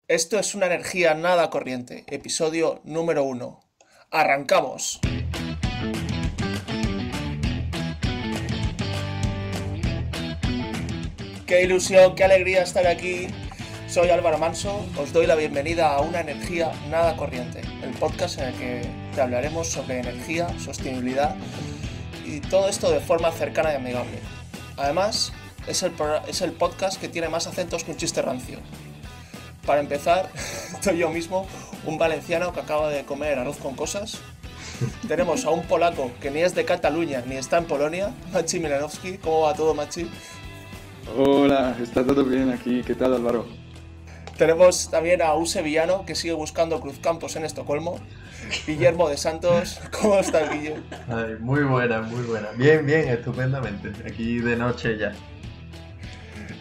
Esto es una energía nada corriente, episodio número 1. ¡Arrancamos! ¡Qué ilusión, qué alegría estar aquí! Soy Álvaro Manso, os doy la bienvenida a Una Energía Nada Corriente, el podcast en el que te hablaremos sobre energía, sostenibilidad y todo esto de forma cercana y amigable. Además, es el podcast que tiene más acentos que un chiste rancio. Para empezar, estoy yo mismo, un valenciano que acaba de comer arroz con cosas. Tenemos a un polaco que ni es de Cataluña ni está en Polonia, Machi Milanowski. ¿Cómo va todo, Machi? Hola, está todo bien aquí. ¿Qué tal, Álvaro? Tenemos también a un sevillano que sigue buscando cruzcampos en Estocolmo, Guillermo de Santos. ¿Cómo estás, Guille? Ay, muy buena, muy buena. Bien, bien, estupendamente. Aquí de noche ya.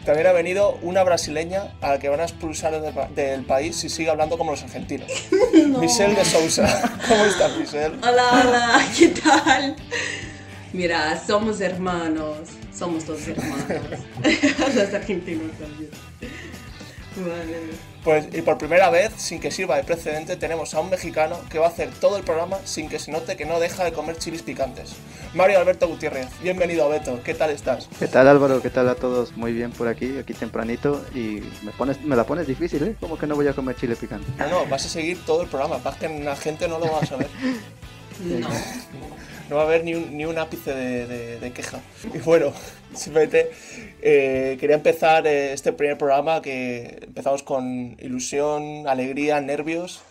También ha venido una brasileña a la que van a expulsar del país si sigue hablando como los argentinos. No. Michelle de Sousa. ¿Cómo estás, Michelle? Hola, hola, ¿qué tal? Mira, somos hermanos, somos todos hermanos. Los argentinos también. Vale. Pues, y por primera vez, sin que sirva de precedente, tenemos a un mexicano que va a hacer todo el programa sin que se note que no deja de comer chilis picantes. Mario Alberto Gutiérrez, bienvenido, Beto, ¿qué tal estás? ¿Qué tal, Álvaro? ¿Qué tal a todos? Muy bien por aquí tempranito, y me la pones difícil, ¿eh? ¿Cómo que no voy a comer chile picante? No, vas a seguir todo el programa, pasa que la gente no lo va a saber. No. No va a haber ni un ápice de queja. Y bueno, simplemente quería empezar este primer programa que empezamos con ilusión, alegría, nervios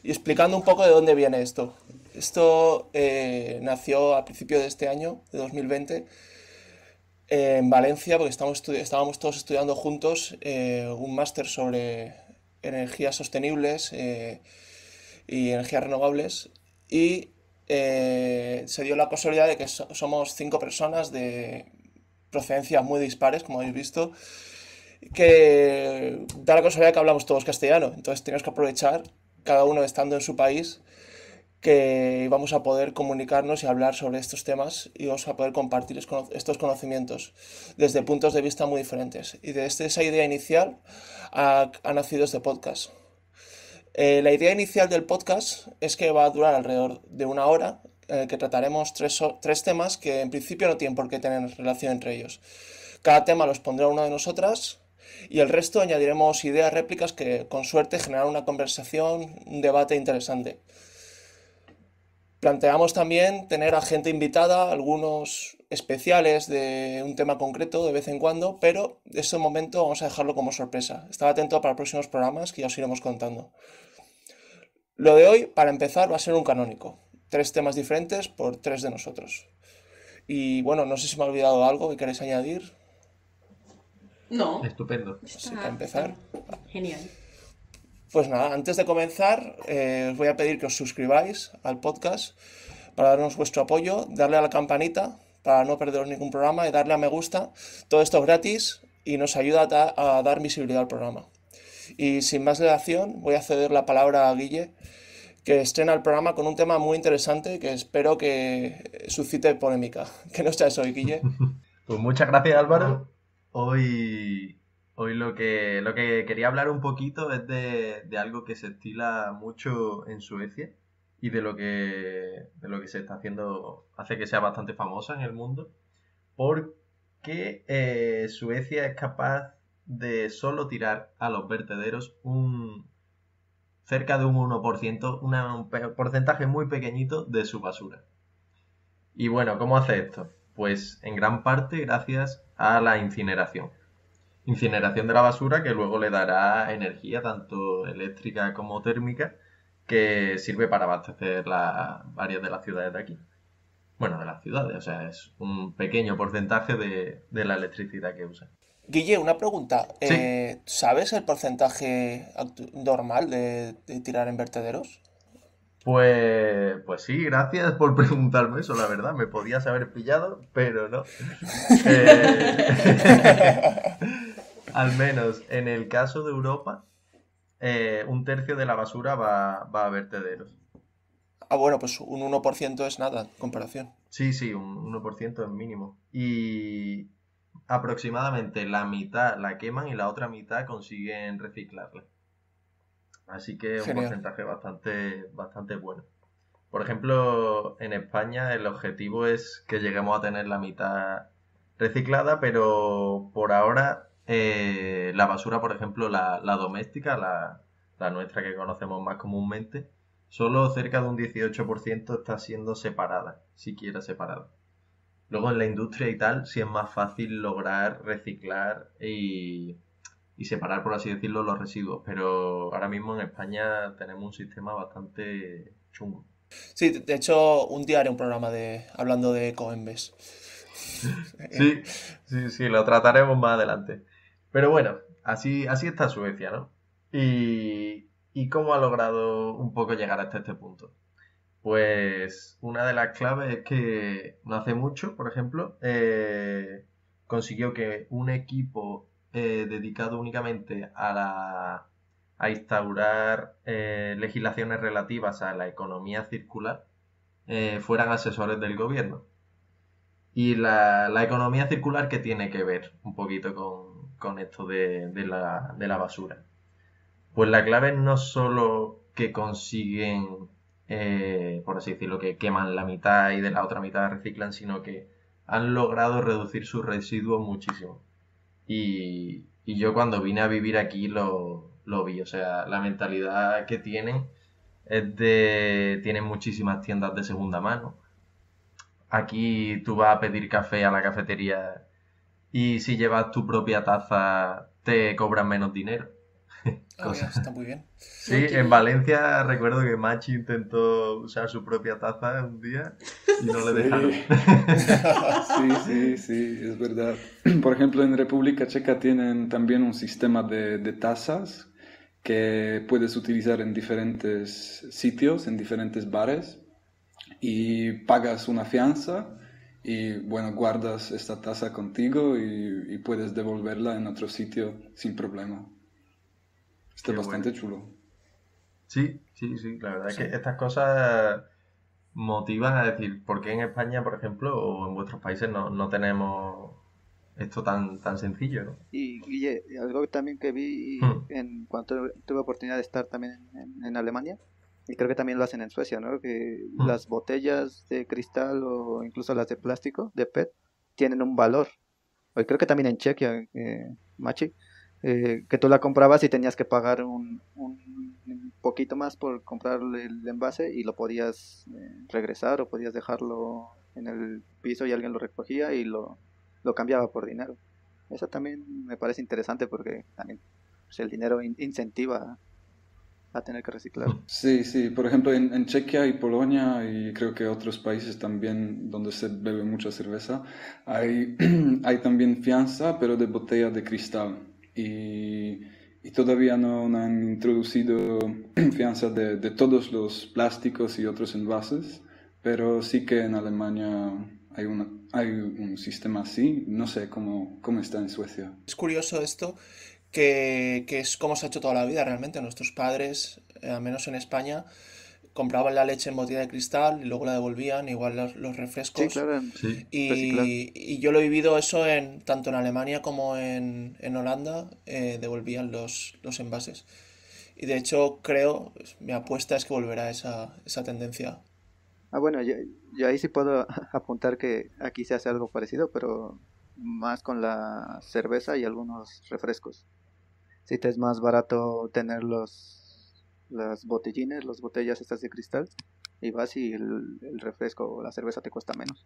y explicando un poco de dónde viene esto. Esto nació a principios de este año, de 2020, en Valencia, porque estábamos todos estudiando juntos un máster sobre energías sostenibles y energías renovables. Y se dio la casualidad de que somos 5 personas de procedencias muy dispares, como habéis visto, que da la casualidad que hablamos todos castellano. Entonces tenemos que aprovechar, cada uno estando en su país, que vamos a poder comunicarnos y hablar sobre estos temas y vamos a poder compartir estos conocimientos desde puntos de vista muy diferentes. Y desde esa idea inicial ha nacido este podcast. La idea inicial del podcast es que va a durar alrededor de 1 hora, en el que trataremos tres temas que en principio no tienen por qué tener relación entre ellos. Cada tema los pondrá una de nosotras y el resto añadiremos ideas, réplicas que con suerte generarán una conversación, un debate interesante. Planteamos también tener a gente invitada, algunos especiales de un tema concreto de vez en cuando, pero de ese momento vamos a dejarlo como sorpresa. Estad atento para próximos programas que ya os iremos contando. Lo de hoy, para empezar, va a ser un canónico. 3 temas diferentes por 3 de nosotros. Y bueno, no sé si me ha olvidado algo que queréis añadir. No. Estupendo. Sí, para empezar. Genial. Pues nada, antes de comenzar, os voy a pedir que os suscribáis al podcast para darnos vuestro apoyo, darle a la campanita para no perderos ningún programa y darle a me gusta. Todo esto es gratis y nos ayuda a dar visibilidad al programa. Y sin más dilación, voy a ceder la palabra a Guille, que estrena el programa con un tema muy interesante que espero que suscite polémica. ¿Qué nos traes hoy, Guille? Pues muchas gracias, Álvaro. Hoy lo que quería hablar un poquito es de algo que se estila mucho en Suecia y de lo que se está haciendo, hace que sea bastante famosa en el mundo, porque Suecia es capaz de solo tirar a los vertederos cerca de un 1%, un porcentaje muy pequeñito de su basura. Y bueno, ¿cómo hace esto? Pues en gran parte gracias a la incineración. Incineración de la basura que luego le dará energía, tanto eléctrica como térmica, que sirve para abastecer varias de las ciudades de aquí. Bueno, de las ciudades, o sea, es un pequeño porcentaje de la electricidad que usa. Guille, una pregunta. Sí, ¿Sabes el porcentaje normal de tirar en vertederos? pues sí, gracias por preguntarme eso, la verdad. Me podías haber pillado, pero no. Eh, Al menos en el caso de Europa, un tercio de la basura va a vertederos. Ah, bueno, pues un 1% es nada en comparación. Sí, sí, un 1% es mínimo. Y aproximadamente la mitad la queman y la otra mitad consiguen reciclarla. Así que un Genial. porcentaje bastante bueno. Por ejemplo, en España el objetivo es que lleguemos a tener la mitad reciclada, pero por ahora la basura, por ejemplo, la doméstica, la nuestra que conocemos más comúnmente, solo cerca de un 18% está siendo separada, siquiera separada. Luego en la industria y tal, sí es más fácil lograr reciclar y separar, por así decirlo, los residuos. Pero ahora mismo en España tenemos un sistema bastante chungo. Sí, de hecho, un día haré un programa hablando de Ecoembes. Sí, sí, lo trataremos más adelante. Pero bueno, así está Suecia, ¿no? ¿Y cómo ha logrado un poco llegar hasta este punto? Pues una de las claves es que no hace mucho, por ejemplo, consiguió que un equipo dedicado únicamente a instaurar legislaciones relativas a la economía circular fueran asesores del gobierno. Y la economía circular, ¿qué tiene que ver un poquito con esto de la basura? Pues la clave no es solo que consiguen, por así decirlo, que queman la mitad y de la otra mitad reciclan, sino que han logrado reducir sus residuos muchísimo. Y yo cuando vine a vivir aquí lo vi, o sea, la mentalidad que tienen tienen muchísimas tiendas de segunda mano. Aquí tú vas a pedir café a la cafetería y si llevas tu propia taza te cobran menos dinero. Ah, mira, está muy bien. Sí, en Valencia recuerdo que Machi intentó usar su propia taza un día y no le Sí. dejaron. Sí, es verdad. Por ejemplo, en República Checa tienen también un sistema de tazas que puedes utilizar en diferentes sitios, en diferentes bares, y pagas una fianza y bueno, guardas esta taza contigo y puedes devolverla en otro sitio sin problema. Está Qué bastante bueno. chulo. Sí, la verdad es que estas cosas motivan a decir, ¿por qué en España, por ejemplo, o en vuestros países no tenemos esto tan sencillo, ¿no? Y Guille, algo también que vi Hmm. en cuanto tuve oportunidad de estar también en Alemania, y creo que también lo hacen en Suecia, ¿no? Que las botellas de cristal o incluso las de plástico, de PET, tienen un valor. O creo que también en Chequia, Machi, que tú la comprabas y tenías que pagar un poquito más por comprar el envase y lo podías regresar o podías dejarlo en el piso y alguien lo recogía y lo cambiaba por dinero. Eso también me parece interesante porque también pues, el dinero incentiva a tener que reciclar. Sí, por ejemplo en Chequia y Polonia y creo que otros países también donde se bebe mucha cerveza, hay, hay también fianza, pero de botella de cristal. Y todavía no han introducido fianza de todos los plásticos y otros envases, pero sí que en Alemania hay un sistema así, no sé cómo está en Suecia. Es curioso esto, que es como se ha hecho toda la vida realmente. Nuestros padres, al menos en España, compraban la leche en botella de cristal y luego la devolvían, igual los Sí, refrescos. claro, Sí, reciclar. Y yo lo he vivido eso tanto en Alemania como en Holanda, devolvían los envases. Y de hecho creo, mi apuesta es que volverá esa tendencia. Ah, bueno, yo ahí sí puedo apuntar que aquí se hace algo parecido, pero más con la cerveza y algunos refrescos. Si te es más barato tener las botellines, las botellas estas de cristal, y vas y el refresco o la cerveza te cuesta menos.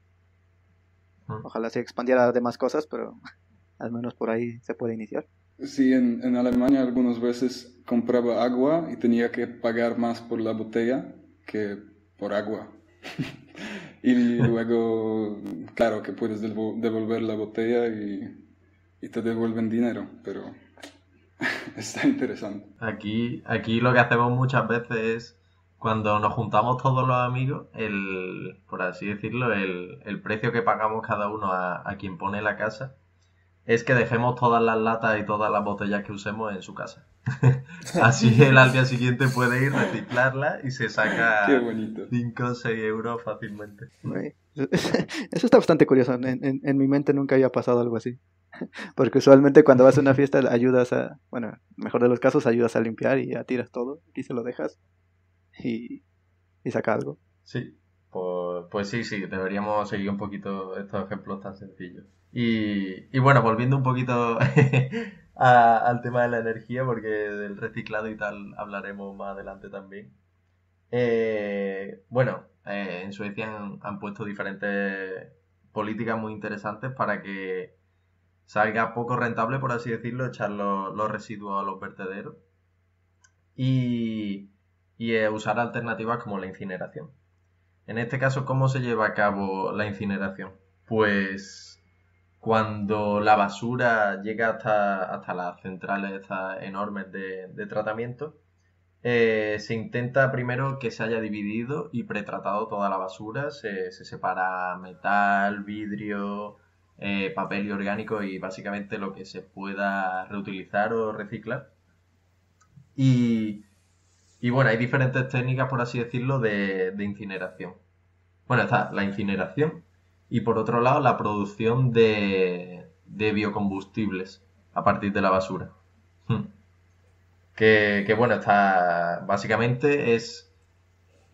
Hmm. Ojalá se expandiera de más cosas, pero al menos por ahí se puede iniciar. Sí, en Alemania algunas veces compraba agua y tenía que pagar más por la botella que por agua. Y luego, claro que puedes devolver la botella y te devuelven dinero, pero está interesante. Aquí lo que hacemos muchas veces es, cuando nos juntamos todos los amigos, por así decirlo, el precio que pagamos cada uno a quien pone la casa, es que dejemos todas las latas y todas las botellas que usemos en su casa. Así él al día siguiente puede ir, reciclarla y se Qué saca bonito. 5 o 6 euros fácilmente. Eso está bastante curioso. En mi mente nunca había pasado algo así. Porque usualmente cuando vas a una fiesta ayudas a, bueno, mejor de los casos ayudas a limpiar y ya tiras todo y se lo dejas y, y saca algo. Sí, pues sí, deberíamos seguir un poquito estos ejemplos tan sencillos. Y bueno, volviendo un poquito al tema de la energía, porque del reciclado y tal hablaremos más adelante también. Bueno, en Suecia han puesto diferentes políticas muy interesantes para que salga poco rentable, por así decirlo, echar los residuos a los vertederos y, y usar alternativas como la incineración. En este caso, ¿cómo se lleva a cabo la incineración? Pues cuando la basura llega hasta las centrales estas enormes de tratamiento, se intenta primero que se haya dividido y pretratado toda la basura. Se separa metal, vidrio, papel y orgánico y básicamente lo que se pueda reutilizar o reciclar. Y, y bueno, hay diferentes técnicas, por así decirlo, de incineración. Bueno, está la incineración y por otro lado la producción de biocombustibles a partir de la basura. Hmm. Que bueno, está básicamente es,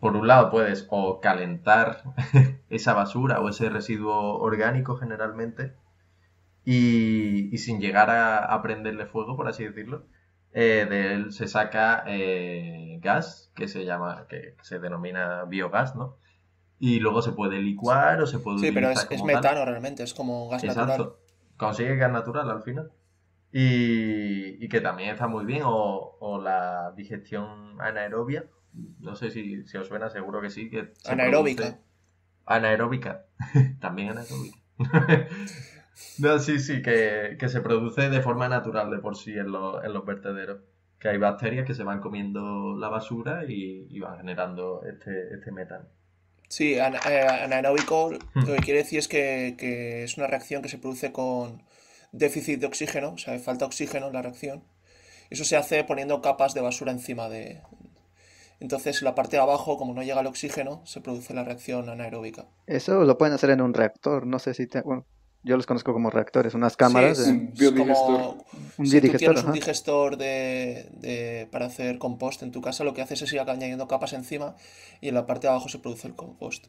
por un lado puedes o calentar esa basura o ese residuo orgánico generalmente y sin llegar a prenderle fuego, por así decirlo, de él se saca gas que se llama, que se denomina biogás, ¿no? Y luego se puede licuar o se puede Sí, pero utilizar es como tal. metano realmente, es como gas natural. Exacto. Consigue gas natural al final. Y que también está muy bien. O la digestión anaerobia. No sé si os suena, seguro que sí. Que se Anaeróbica. produce anaeróbica. También anaeróbica. No, sí, que se produce de forma natural de por sí en los vertederos. Que hay bacterias que se van comiendo la basura y van generando este metano. Sí, anaeróbico lo Hmm. que quiere decir es que es una reacción que se produce con déficit de oxígeno, o sea, falta oxígeno en la reacción. Eso se hace poniendo capas de basura encima de... Entonces, en la parte de abajo, como no llega el oxígeno, se produce la reacción anaeróbica. Eso lo pueden hacer en un reactor. No sé si bueno, yo los conozco como reactores, unas Sí, cámaras, Un es biodigestor. como un si tú biodigestor, tienes un ajá. digestor para hacer compost en tu casa, lo que haces es ir añadiendo capas encima y en la parte de abajo se produce el compost.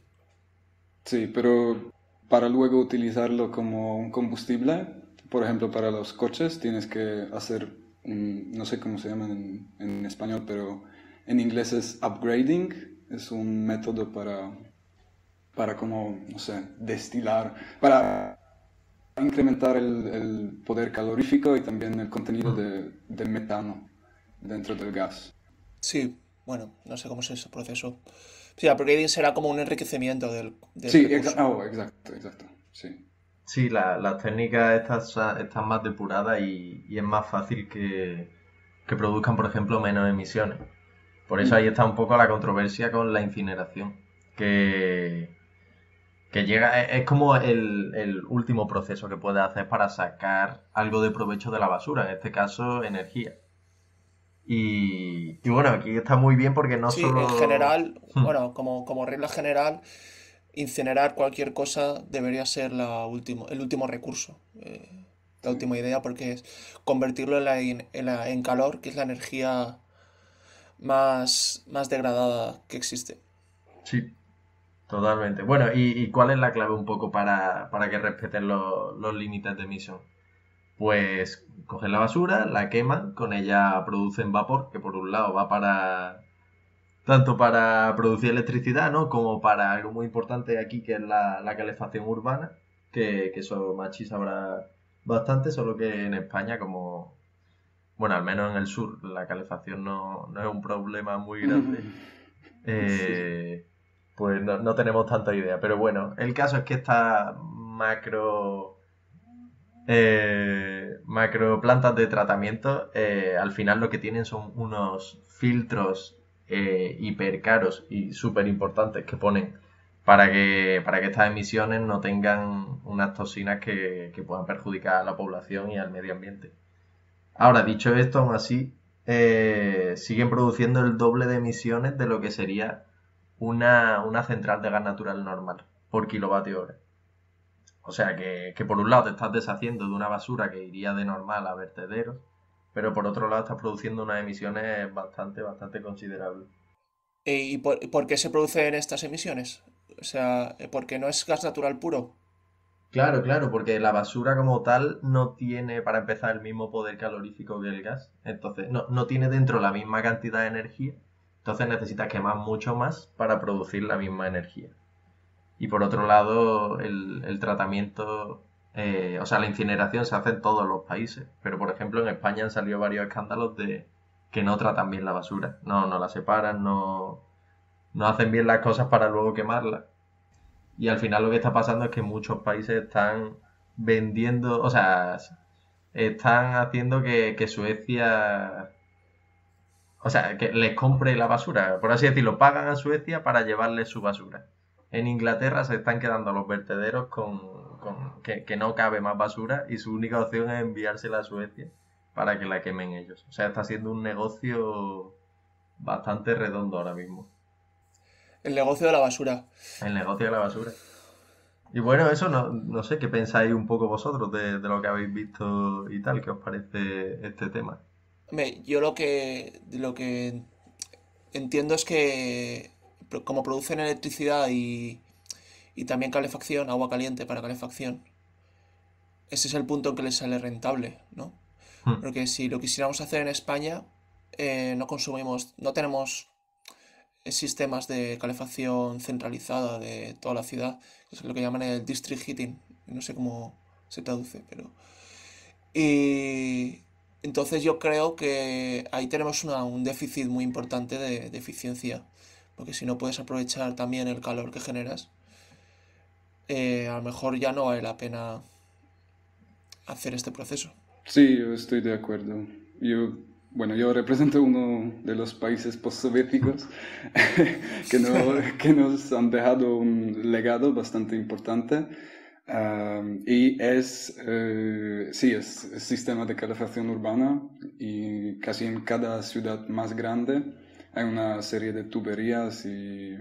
Sí, pero para luego utilizarlo como un combustible, por ejemplo, para los coches, tienes que hacer, no sé cómo se llama en español, pero en inglés es upgrading, es un método para como, no sé, destilar, para incrementar el poder calorífico y también el contenido de metano dentro del gas. Sí, bueno, no sé cómo es ese proceso. Sí, upgrading será como un enriquecimiento del Sí, recurso. exacto, sí. Sí, las técnicas estas están más depuradas y es más fácil que produzcan, por ejemplo, menos emisiones. Por eso ahí está un poco la controversia con la incineración, que, que llega, es como el último proceso que puedes hacer para sacar algo de provecho de la basura, en este caso energía. Y bueno, aquí está muy bien porque no Sí, en solo... general, bueno, como regla general, incinerar cualquier cosa debería ser el último recurso. La Sí. última idea, porque es convertirlo en calor, que es la energía más degradada que existe. Sí, totalmente. Bueno, ¿y cuál es la clave un poco para que respeten los límites de emisión? Pues cogen la basura, la queman, con ella producen vapor, que por un lado va tanto para producir electricidad, ¿no? Como para algo muy importante aquí, que es la calefacción urbana, que eso Machi sabrá bastante, solo que en España, como, bueno, al menos en el sur, la calefacción no es un problema muy grande. Sí. eh, pues no tenemos tanta idea. Pero bueno, el caso es que estas macro plantas de tratamiento al final lo que tienen son unos filtros hiper caros y súper importantes que ponen para que estas emisiones no tengan unas toxinas que puedan perjudicar a la población y al medio ambiente. Ahora, dicho esto, aún así, siguen produciendo el doble de emisiones de lo que sería una central de gas natural normal por kilovatio hora. O sea que por un lado te estás deshaciendo de una basura que iría de normal a vertederos, pero por otro lado estás produciendo unas emisiones bastante considerables. ¿Y por qué se producen estas emisiones? O sea, porque no es gas natural puro. Claro, porque la basura como tal no tiene, para empezar, el mismo poder calorífico que el gas. Entonces, no tiene dentro la misma cantidad de energía. Entonces necesitas quemar mucho más para producir la misma energía. Y por otro lado, el tratamiento, o sea, la incineración se hace en todos los países. Pero, por ejemplo, en España han salido varios escándalos de que no tratan bien la basura. No la separan, no hacen bien las cosas para luego quemarla. Y al final lo que está pasando es que muchos países están vendiendo, o sea, están haciendo que Suecia, o sea, que les compre la basura, por así decirlo, pagan a Suecia para llevarle su basura. En Inglaterra se están quedando los vertederos con que no cabe más basura y su única opción es enviársela a Suecia para que la quemen ellos. O sea, está siendo un negocio bastante redondo ahora mismo. El negocio de la basura. El negocio de la basura. Y bueno, eso no sé qué pensáis un poco vosotros de lo que habéis visto y tal, qué os parece este tema. Hombre, yo lo que entiendo es que como producen electricidad y también calefacción, agua caliente para calefacción, ese es el punto en que les sale rentable, ¿no? Porque si lo quisiéramos hacer en España, no tenemos sistemas de calefacción centralizada de toda la ciudad, que es lo que llaman el district heating, no sé cómo se traduce, pero... Y entonces yo creo que ahí tenemos un déficit muy importante de eficiencia, porque si no puedes aprovechar también el calor que generas, a lo mejor ya no vale la pena hacer este proceso. Sí, yo estoy de acuerdo. Yo represento uno de los países postsoviéticos que nos han dejado un legado bastante importante. Y es sistema de calefacción urbana, y casi en cada ciudad más grande hay una serie de tuberías y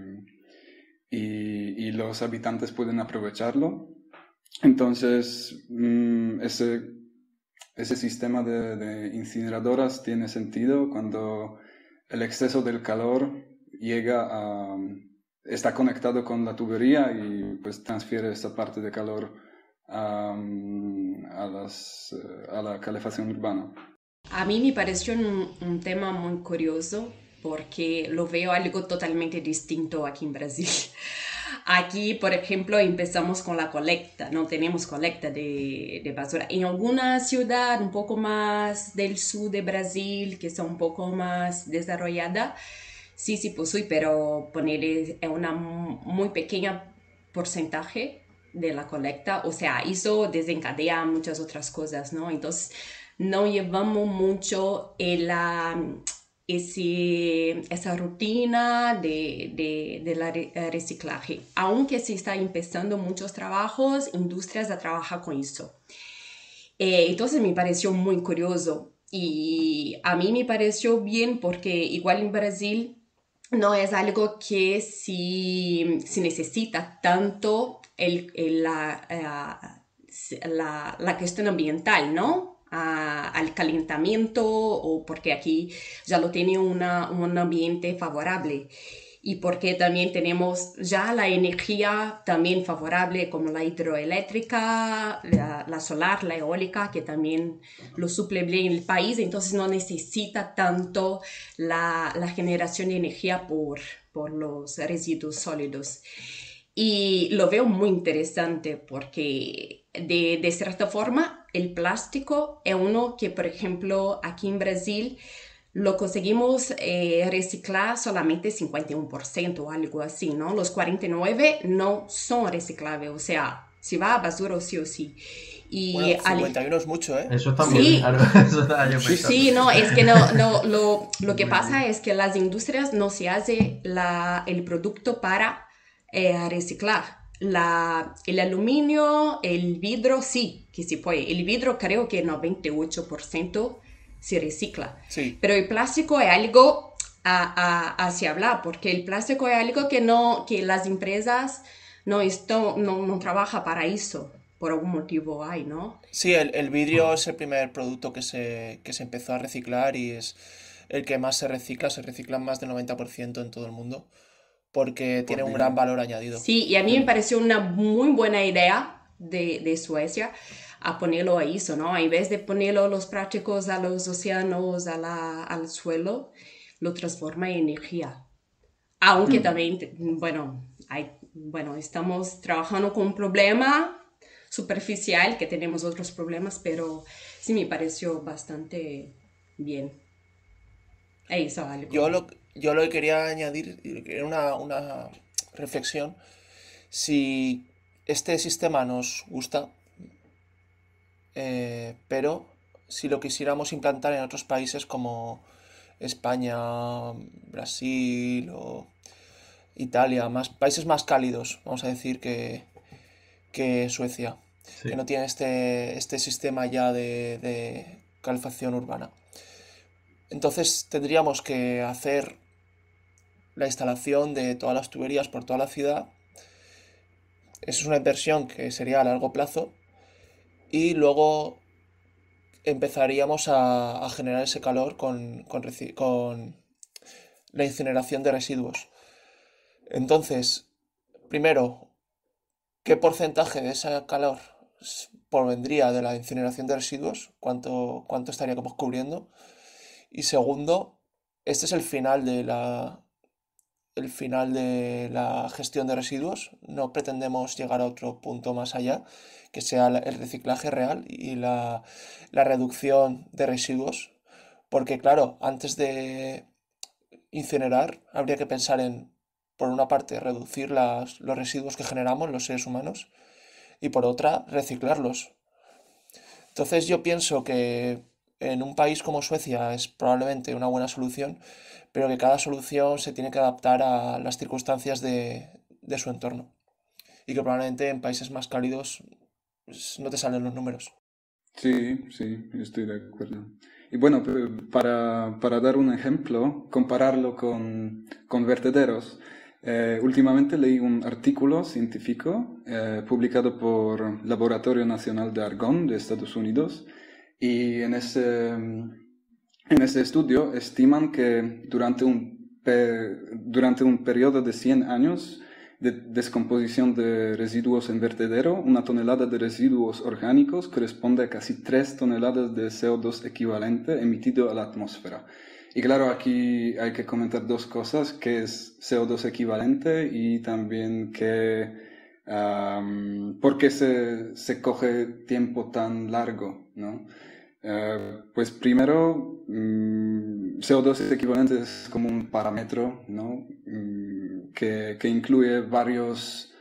los habitantes pueden aprovecharlo. Entonces, ese sistema de incineradoras tiene sentido cuando el exceso del calor está conectado con la tubería y pues transfiere esa parte de calor a la calefacción urbana. A mí me pareció un tema muy curioso porque lo veo algo totalmente distinto aquí en Brasil. Aquí, por ejemplo, empezamos con la colecta, no tenemos colecta de basura. En alguna ciudad un poco más del sur de Brasil, que son un poco más desarrollada, sí, posee, pero poner una muy pequeña porcentaje de la colecta, o sea, eso desencadea muchas otras cosas, ¿no? Entonces, no llevamos mucho esa rutina de la reciclaje, aunque se está empezando muchos trabajos, industrias a trabajar con eso. Entonces me pareció muy curioso y a mí me pareció bien porque igual en Brasil no es algo que si necesita tanto la cuestión ambiental, ¿no? Al calentamiento o porque aquí ya lo tiene un ambiente favorable y porque también tenemos ya la energía también favorable como la hidroeléctrica, la solar, la eólica, que también lo suple bien el país, entonces no necesita tanto la generación de energía por los residuos sólidos. Y lo veo muy interesante porque de cierta forma el plástico es uno que, por ejemplo, aquí en Brasil lo conseguimos reciclar solamente 51% o algo así, ¿no? Los 49% no son reciclables, o sea, si va a basura sí o sí. Y bueno, 51 es mucho, ¿eh? Eso también, sí. Claro. Eso estaba yo pensando. Sí, no, es que lo que pasa es que las industrias no se hace el producto para reciclar. El aluminio, el vidrio, sí, que se puede. El vidrio creo que 98% se recicla. Sí. Pero el plástico es algo a se hablar, porque el plástico es algo que las empresas no trabajan para eso, por algún motivo hay, ¿no? Sí, el vidrio es el primer producto que se empezó a reciclar y es el que más se recicla más del 90% en todo el mundo, porque Por tiene un gran bien. valor añadido. Sí, y a mí me pareció una muy buena idea de Suecia a ponerlo a eso, ¿no? En vez de ponerlo los plásticos a los océanos, al suelo, lo transforma en energía. Aunque también, bueno, estamos trabajando con un problema superficial, que tenemos otros problemas, pero sí me pareció bastante bien. Eso Yo algo. lo, yo lo que quería añadir era una reflexión. Si este sistema nos gusta, pero si lo quisiéramos implantar en otros países como España, Brasil o Italia, países más cálidos, vamos a decir, que Suecia, que Sí. no tiene este sistema ya de calefacción urbana. Entonces tendríamos que hacer la instalación de todas las tuberías por toda la ciudad. Eso es una inversión que sería a largo plazo y luego empezaríamos a generar ese calor con la incineración de residuos. Entonces, primero, ¿qué porcentaje de ese calor provendría de la incineración de residuos? ¿Cuánto estaríamos cubriendo? Y segundo, este es el final de la gestión de residuos. No pretendemos llegar a otro punto más allá, que sea el reciclaje real y la reducción de residuos. Porque claro, antes de incinerar, habría que pensar en, por una parte, reducir los residuos que generamos los seres humanos y por otra, reciclarlos. Entonces yo pienso que en un país como Suecia es probablemente una buena solución, pero que cada solución se tiene que adaptar a las circunstancias de su entorno. Y que probablemente en países más cálidos pues, no te salen los números. Sí, sí, estoy de acuerdo. Y bueno, para dar un ejemplo, compararlo con vertederos. Últimamente leí un artículo científico publicado por Laboratorio Nacional de Argón de Estados Unidos y en ese estudio estiman que durante un periodo de 100 años de descomposición de residuos en vertedero, una tonelada de residuos orgánicos corresponde a casi 3 toneladas de CO2 equivalente emitido a la atmósfera. Y claro, aquí hay que comentar dos cosas, que es CO2 equivalente y también por qué se coge tiempo tan largo, ¿no? Pues primero, CO2 equivalente es como un parámetro, ¿no? Que incluye varios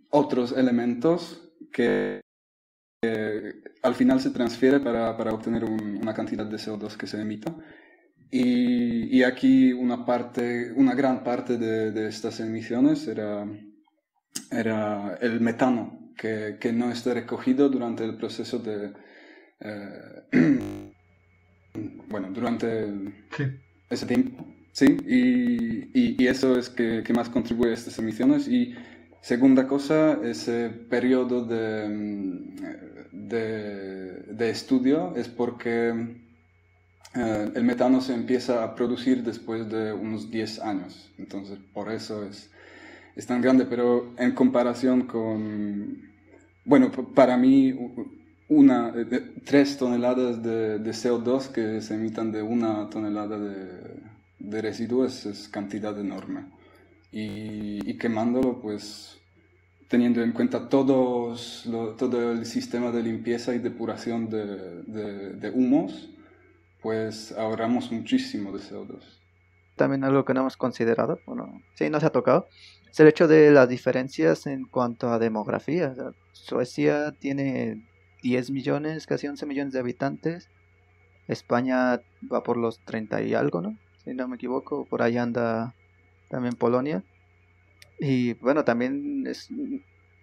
otros elementos que al final se transfiere para obtener una cantidad de CO2 que se emita. Y aquí una gran parte de estas emisiones era el metano, que no está recogido durante el proceso durante Sí. ese tiempo, ¿sí? Y eso es que más contribuye a estas emisiones. Y segunda cosa, ese periodo de estudio es porque el metano se empieza a producir después de unos 10 años. Entonces, por eso es tan grande, pero en comparación para mí, 3 toneladas de CO2 que se emitan de 1 tonelada de residuos es cantidad enorme. Y quemándolo, pues, teniendo en cuenta todo el sistema de limpieza y depuración de humos, pues ahorramos muchísimo de CO2. También algo que no hemos considerado, bueno, sí, no se ha tocado, es el hecho de las diferencias en cuanto a demografía. O sea, Suecia tiene 10 millones, casi 11 millones de habitantes. España va por los 30 y algo, ¿no? Si no me equivoco, por ahí anda también Polonia. Y bueno, también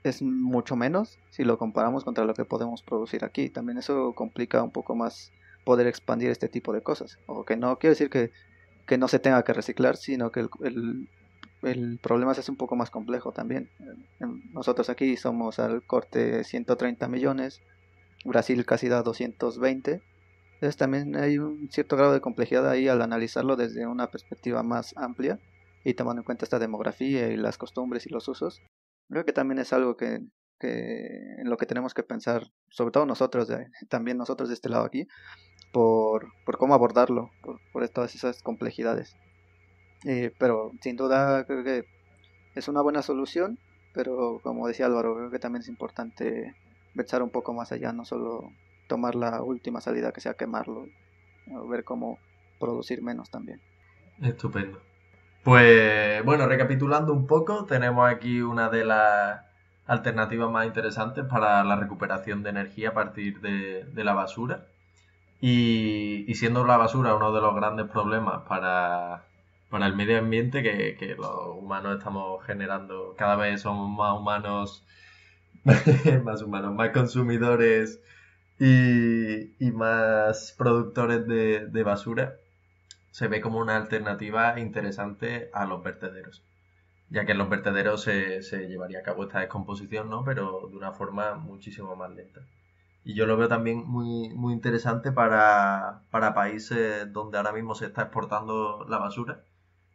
es mucho menos si lo comparamos contra lo que podemos producir aquí. También eso complica un poco más poder expandir este tipo de cosas. O que no quiere decir que no se tenga que reciclar, sino que el problema se hace un poco más complejo también. Nosotros aquí somos al corte 130 millones, Brasil casi da 220. Entonces también hay un cierto grado de complejidad ahí al analizarlo desde una perspectiva más amplia y tomando en cuenta esta demografía y las costumbres y los usos. Creo que también es algo en lo que tenemos que pensar, sobre todo nosotros, también nosotros de este lado aquí, por cómo abordarlo, por todas esas complejidades. Pero sin duda creo que es una buena solución, pero como decía Álvaro, creo que también es importante pensar un poco más allá, no solo tomar la última salida que sea quemarlo, ver cómo producir menos también. Estupendo. Pues bueno, recapitulando un poco, tenemos aquí una de las alternativas más interesantes para la recuperación de energía a partir de la basura. Y siendo la basura uno de los grandes problemas para el medio ambiente que los humanos estamos generando, cada vez somos más humanos, más consumidores y más productores de basura, se ve como una alternativa interesante a los vertederos, ya que en los vertederos se llevaría a cabo esta descomposición, ¿no? Pero de una forma muchísimo más lenta. Y yo lo veo también muy interesante para países donde ahora mismo se está exportando la basura,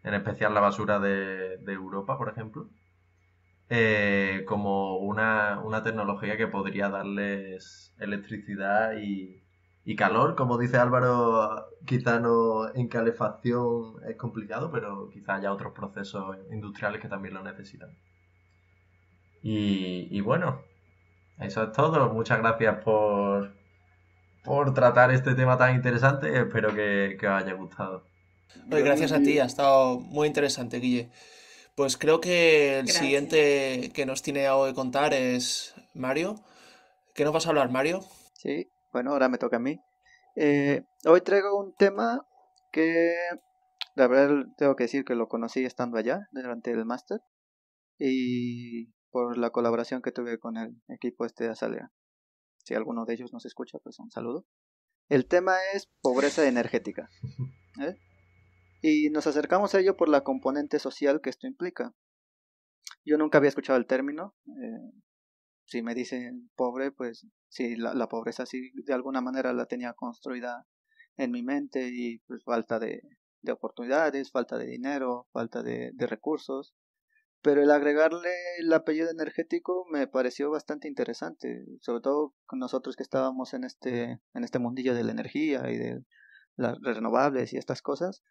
en especial la basura de Europa, por ejemplo, como una tecnología que podría darles electricidad y calor. Como dice Álvaro, quizá no en calefacción es complicado, pero quizá haya otros procesos industriales que también lo necesitan. Y bueno, eso es todo. Muchas gracias por tratar este tema tan interesante. Espero que os haya gustado. Oye, gracias a ti, ha estado muy interesante, Guille. Pues creo que el Gracias. siguiente que nos tiene algo que contar es Mario. ¿Qué nos vas a hablar, Mario? Sí, bueno, ahora me toca a mí. Hoy traigo un tema que, la verdad, tengo que decir que lo conocí estando allá, durante el máster, y por la colaboración que tuve con el equipo de Azalea. Si alguno de ellos nos escucha, pues un saludo. El tema es pobreza energética, ¿eh? Y nos acercamos a ello por la componente social que esto implica. Yo nunca había escuchado el término. Si me dicen pobre, pues sí, la pobreza sí de alguna manera la tenía construida en mi mente, y pues falta de oportunidades, falta de dinero, falta de recursos. Pero el agregarle el apellido energético me pareció bastante interesante, sobre todo con nosotros que estábamos en este mundillo de la energía y de las renovables y estas cosas,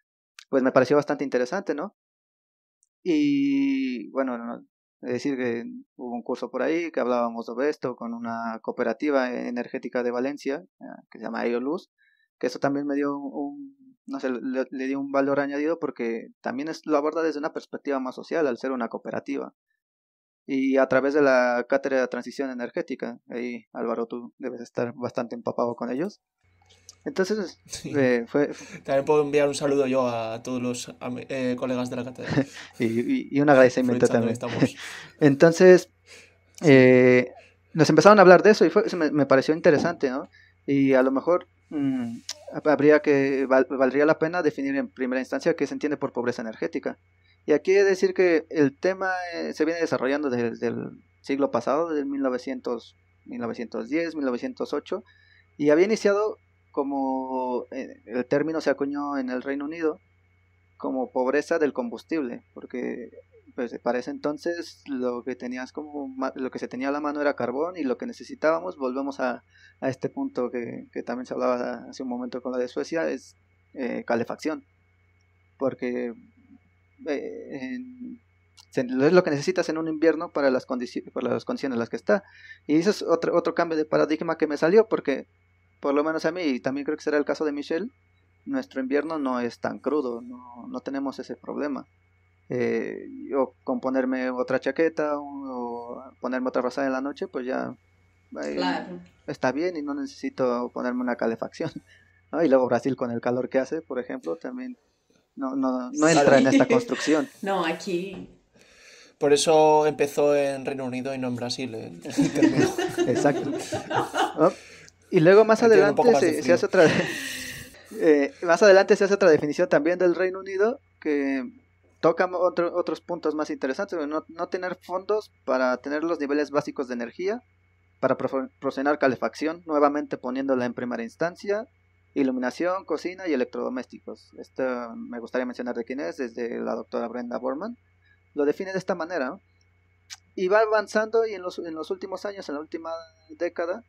pues me pareció bastante interesante, ¿no? Y bueno, es decir que hubo un curso por ahí que hablábamos sobre esto con una cooperativa energética de Valencia, que se llama Eoluz, que eso también me dio no sé, le dio un valor añadido porque también lo aborda desde una perspectiva más social al ser una cooperativa. Y a través de la cátedra de transición energética, ahí Álvaro, tú debes estar bastante empapado con ellos. Entonces, Sí. fue También puedo enviar un saludo yo a todos los colegas de la cátedra. y un agradecimiento Aprovechando que también. estamos. Entonces, Sí. nos empezaron a hablar de eso y me pareció interesante, ¿no? Y a lo mejor valdría la pena definir en primera instancia qué se entiende por pobreza energética. Y aquí he de decir que el tema se viene desarrollando desde el siglo pasado, desde 1910, 1908, y había iniciado como el término se acuñó en el Reino Unido como pobreza del combustible, porque pues para ese entonces lo que lo que se tenía a la mano era carbón, y lo que necesitábamos, volvemos a este punto que también se hablaba hace un momento con la de Suecia, es calefacción, porque es lo que necesitas en un invierno para las condiciones en las que está. Y eso es otro cambio de paradigma que me salió, porque por lo menos a mí, y también creo que será el caso de Michelle, nuestro invierno no es tan crudo, no tenemos ese problema. Yo con ponerme otra chaqueta o ponerme otra frazada en la noche, pues ya Claro. está bien y no necesito ponerme una calefacción, ¿no? Y luego Brasil con el calor que hace, por ejemplo, también no entra en esta construcción. No, aquí. Por eso empezó en Reino Unido y no en Brasil el término. Exacto. ¿No? Y luego más Ahí tienen un poco adelante más de se frío. hace otra más adelante se hace otra definición también del Reino Unido que toca otros puntos más interesantes, no tener fondos para tener los niveles básicos de energía, para proporcionar calefacción, nuevamente poniéndola en primera instancia, iluminación, cocina y electrodomésticos. Esto me gustaría mencionar de quién es, desde la doctora Brenda Borman. Lo define de esta manera, ¿no? Y va avanzando y en los últimos años, en la última década,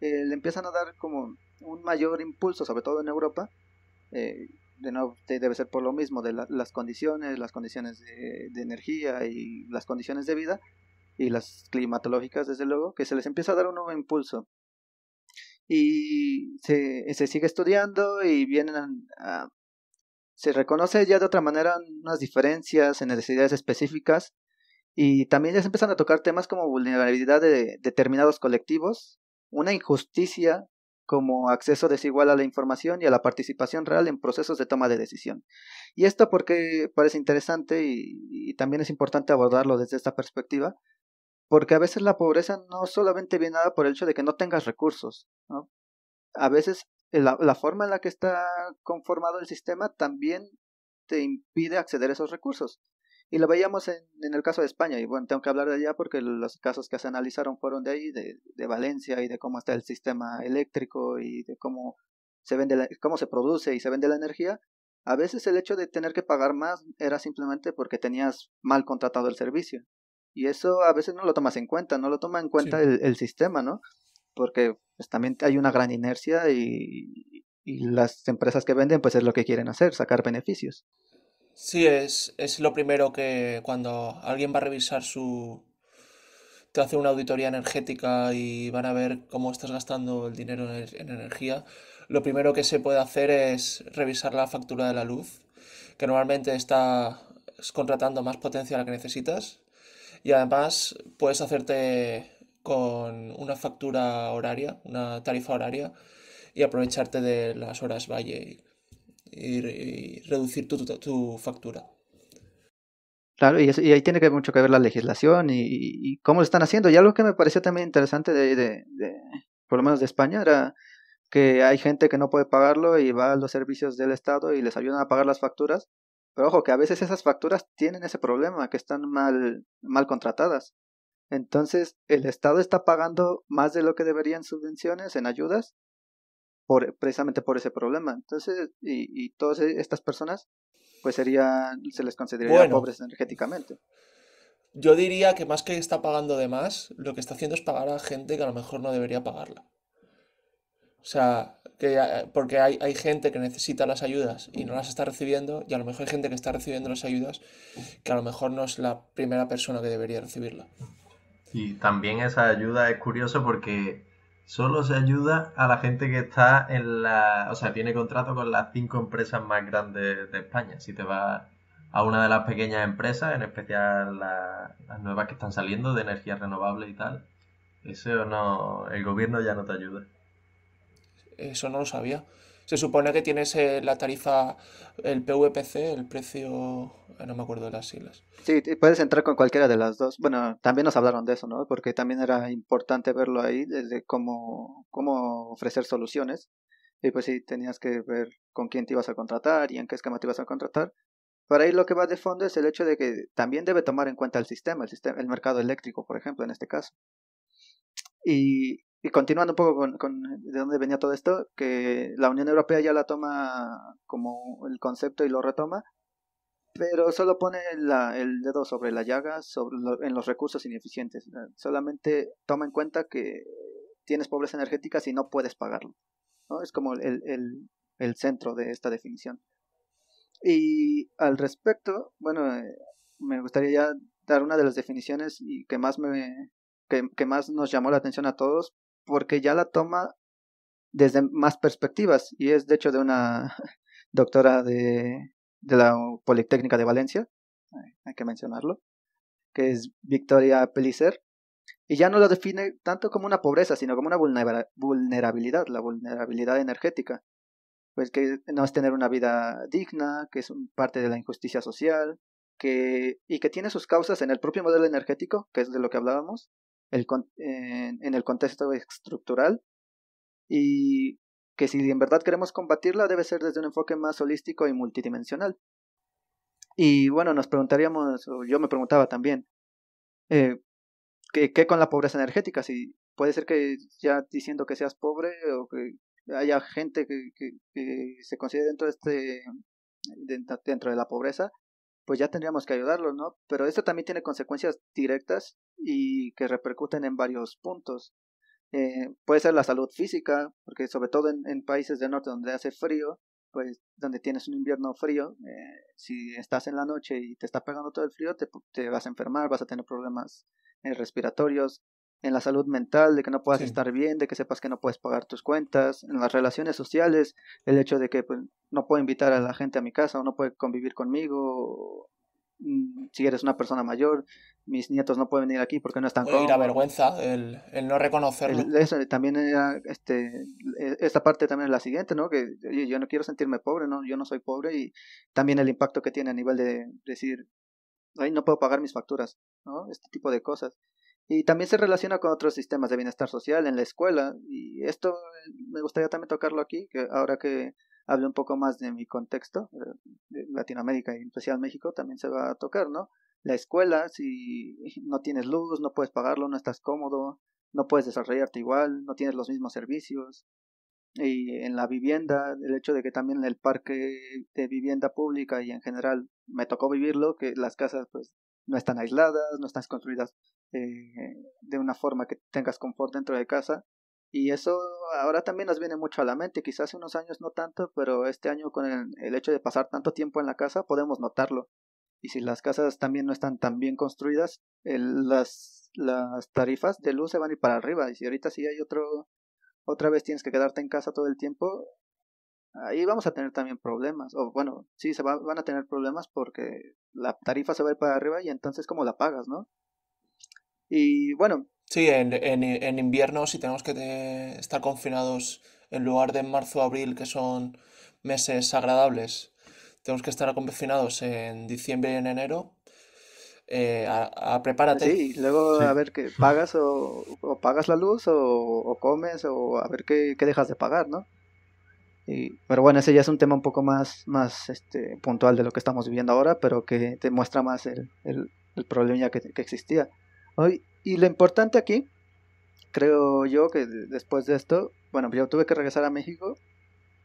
le empiezan a dar como un mayor impulso, sobre todo en Europa. De nuevo, debe ser por lo mismo de las condiciones de energía y las condiciones de vida y las climatológicas, desde luego, que se les empieza a dar un nuevo impulso. Y se sigue estudiando y se reconoce ya de otra manera unas diferencias en necesidades específicas y también ya se empiezan a tocar temas como vulnerabilidad de determinados colectivos, una injusticia como acceso desigual a la información y a la participación real en procesos de toma de decisión. Y esto porque parece interesante y también es importante abordarlo desde esta perspectiva, porque a veces la pobreza no solamente viene dada por el hecho de que no tengas recursos, ¿no? A veces la forma en la que está conformado el sistema también te impide acceder a esos recursos. Y lo veíamos en el caso de España, y bueno, tengo que hablar de allá porque los casos que se analizaron fueron de ahí, de Valencia, y de cómo está el sistema eléctrico, y de cómo cómo se produce y se vende la energía. A veces el hecho de tener que pagar más era simplemente porque tenías mal contratado el servicio. Y eso a veces no lo tomas en cuenta, no lo toma en cuenta Sí. el sistema, ¿no? Porque pues, también hay una gran inercia y las empresas que venden pues es lo que quieren hacer, sacar beneficios. Sí, es lo primero que cuando alguien va a revisar te hace una auditoría energética y van a ver cómo estás gastando el dinero en energía, lo primero que se puede hacer es revisar la factura de la luz, que normalmente estás contratando más potencia de la que necesitas y además puedes hacerte con una factura horaria, una tarifa horaria y aprovecharte de las horas valle y reducir tu factura. Claro, y ahí tiene que mucho que ver la legislación y cómo lo están haciendo. Y algo que me pareció también interesante por lo menos de España, era que hay gente que no puede pagarlo y va a los servicios del Estado y les ayudan a pagar las facturas. Pero ojo, que a veces esas facturas tienen ese problema, que están mal contratadas. Entonces, el Estado está pagando más de lo que debería en subvenciones, en ayudas, precisamente por ese problema. Entonces, y todas estas personas, pues se les consideraría Bueno, pobres energéticamente. yo diría que más que está pagando de más, lo que está haciendo es pagar a gente que a lo mejor no debería pagarla. O sea, porque hay gente que necesita las ayudas y no las está recibiendo, y a lo mejor hay gente que está recibiendo las ayudas que a lo mejor no es la primera persona que debería recibirla. Y también esa ayuda es curioso porque solo se ayuda a la gente que está o sea, tiene contrato con las 5 empresas más grandes de España. Si te vas a una de las pequeñas empresas, en especial las nuevas que están saliendo de energía renovable y tal, eso no, el gobierno ya no te ayuda. Eso no lo sabía. Se supone que tienes la tarifa, el PVPC, el precio, no me acuerdo de las siglas. Sí, puedes entrar con cualquiera de las dos. Bueno, también nos hablaron de eso, ¿no? Porque también era importante verlo ahí, desde cómo ofrecer soluciones. Y pues sí, tenías que ver con quién te ibas a contratar y en qué esquema te ibas a contratar. Para ahí lo que va de fondo es el hecho de que también debe tomar en cuenta el mercado eléctrico, por ejemplo, en este caso. Y continuando un poco con de dónde venía todo esto, que la Unión Europea ya la toma como el concepto y lo retoma, pero solo pone el dedo sobre la llaga en los recursos ineficientes. Solamente toma en cuenta que tienes pobreza energética si no puedes pagarlo, ¿no? Es como el centro de esta definición. Y al respecto, bueno, me gustaría ya dar una de las definiciones y que más nos llamó la atención a todos, porque ya la toma desde más perspectivas, y es de hecho de una doctora de la Politécnica de Valencia, hay que mencionarlo, que es Victoria Pellicer, y ya no lo define tanto como una pobreza, sino como una vulnerabilidad, la vulnerabilidad energética, pues que no es tener una vida digna, que es parte de la injusticia social, y que tiene sus causas en el propio modelo energético, que es de lo que hablábamos, en el contexto estructural, y que si en verdad queremos combatirla debe ser desde un enfoque más holístico y multidimensional. Y bueno, nos preguntaríamos, o yo me preguntaba también, ¿qué con la pobreza energética? Si puede ser que ya diciendo que seas pobre o que haya gente que se considere dentro de la pobreza, pues ya tendríamos que ayudarlos, ¿no? Pero esto también tiene consecuencias directas y que repercuten en varios puntos. Puede ser la salud física, porque sobre todo en países del norte donde hace frío, pues donde tienes un invierno frío, si estás en la noche y te está pegando todo el frío, te vas a enfermar, vas a tener problemas respiratorios, en la salud mental, de que no puedas estar bien, de que sepas que no puedes pagar tus cuentas, en las relaciones sociales, el hecho de que pues, no puedo invitar a la gente a mi casa o no puede convivir conmigo, si eres una persona mayor, mis nietos no pueden venir aquí porque no están cómodos. Y la vergüenza, el no reconocerlo. Eso también era, esta parte también es la siguiente, ¿no? Que yo no quiero sentirme pobre, ¿no? Yo no soy pobre, y también el impacto que tiene a nivel de decir, ay, no puedo pagar mis facturas, ¿no? Este tipo de cosas. Y también se relaciona con otros sistemas de bienestar social en la escuela, y esto me gustaría también tocarlo aquí, que ahora que hable un poco más de mi contexto, de Latinoamérica y en especial México, también se va a tocar, ¿no? La escuela, si no tienes luz, no puedes pagarlo, no estás cómodo, no puedes desarrollarte igual, no tienes los mismos servicios. Y en la vivienda, el hecho de que también el parque de vivienda pública y en general me tocó vivirlo, que las casas pues no están aisladas, no están construidas de una forma que tengas confort dentro de casa, y eso ahora también nos viene mucho a la mente. Quizás hace unos años no tanto, pero este año con el hecho de pasar tanto tiempo en la casa podemos notarlo. Y si las casas también no están tan bien construidas, las tarifas de luz se van a ir para arriba, y si ahorita sí hay otra vez tienes que quedarte en casa todo el tiempo, ahí vamos a tener también problemas. O bueno, sí, van a tener problemas porque la tarifa se va a ir para arriba, y entonces ¿cómo la pagas, no? Y bueno. Sí, en invierno, si tenemos que estar confinados en lugar de en marzo o abril, que son meses agradables, tenemos que estar confinados en diciembre y en enero. Prepárate. Sí, luego a ver qué pagas, o pagas la luz o comes, o a ver qué dejas de pagar, ¿no? Pero bueno, ese ya es un tema un poco más puntual de lo que estamos viviendo ahora, pero que te muestra más el problema que existía. Y lo importante aquí, creo yo, que después de esto, bueno, yo tuve que regresar a México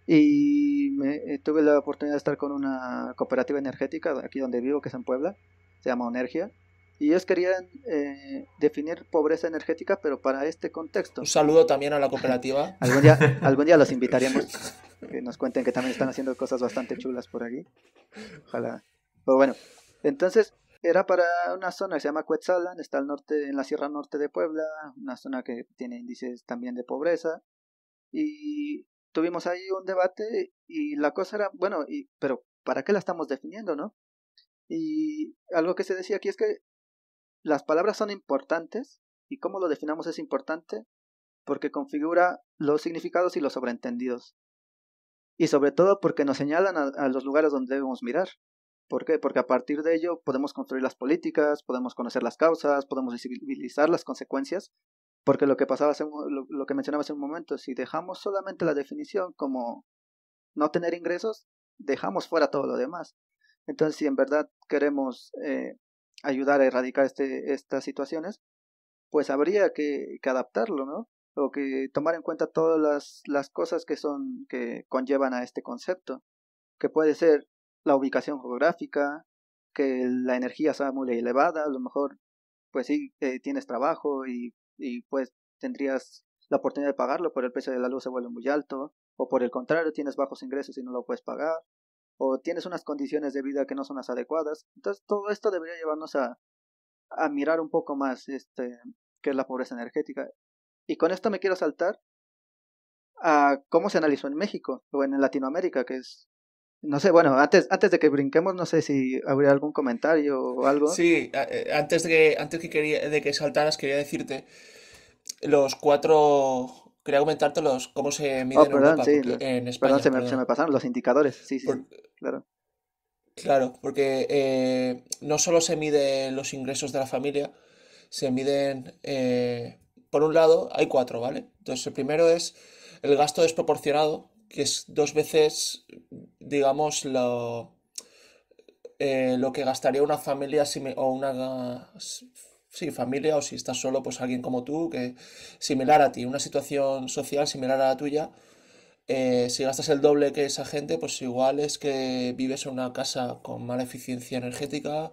y tuve la oportunidad de estar con una cooperativa energética aquí donde vivo, que es en Puebla, se llama Onergia, y ellos querían definir pobreza energética, pero para este contexto. Un saludo también a la cooperativa. algún día los invitaremos, que nos cuenten que también están haciendo cosas bastante chulas por aquí. Ojalá. Pero bueno, entonces era para una zona que se llama Cuetzalan, está al norte, en la Sierra Norte de Puebla, una zona que tiene índices también de pobreza, y tuvimos ahí un debate, y la cosa era, bueno, pero ¿para qué la estamos definiendo, no? Y algo que se decía aquí es que las palabras son importantes, y cómo lo definamos es importante, porque configura los significados y los sobreentendidos. Y sobre todo porque nos señalan a los lugares donde debemos mirar. ¿Por qué? Porque a partir de ello podemos construir las políticas, podemos conocer las causas, podemos visibilizar las consecuencias. Porque lo que pasaba lo que mencionaba hace un momento, si dejamos solamente la definición como no tener ingresos, dejamos fuera todo lo demás. Entonces, si en verdad queremos ayudar a erradicar estas situaciones, pues habría que adaptarlo, ¿no? O que tomar en cuenta todas las cosas que conllevan a este concepto, que puede ser la ubicación geográfica, que la energía sea muy elevada, a lo mejor pues sí tienes trabajo y pues tendrías la oportunidad de pagarlo, pero el precio de la luz se vuelve muy alto, o por el contrario tienes bajos ingresos y no lo puedes pagar, o tienes unas condiciones de vida que no son las adecuadas. Entonces todo esto debería llevarnos a mirar un poco más qué es la pobreza energética. Y con esto me quiero saltar a cómo se analizó en México o en Latinoamérica, que es, no sé, bueno, antes de que brinquemos, no sé si habría algún comentario o algo. Sí, antes de que saltaras, quería decirte los cuatro, quería comentarte cómo se mide en perdón, Europa, sí, en España. perdón, se me pasaron los indicadores, sí, claro. Claro, porque no solo se miden los ingresos de la familia, se miden, por un lado, hay cuatro, ¿vale? Entonces, el primero es el gasto desproporcionado, que es dos veces, digamos, lo que gastaría una familia o una, sí, familia, o si estás solo, pues alguien como tú, que similar a ti, una situación social similar a la tuya. Si gastas el doble que esa gente, pues igual es que vives en una casa con mala eficiencia energética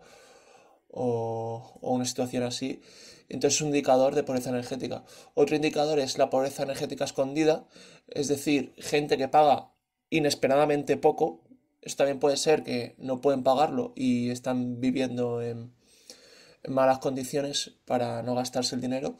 o una situación así. Entonces es un indicador de pobreza energética. Otro indicador es la pobreza energética escondida, es decir, gente que paga inesperadamente poco. Esto también puede ser que no pueden pagarlo y están viviendo en malas condiciones para no gastarse el dinero.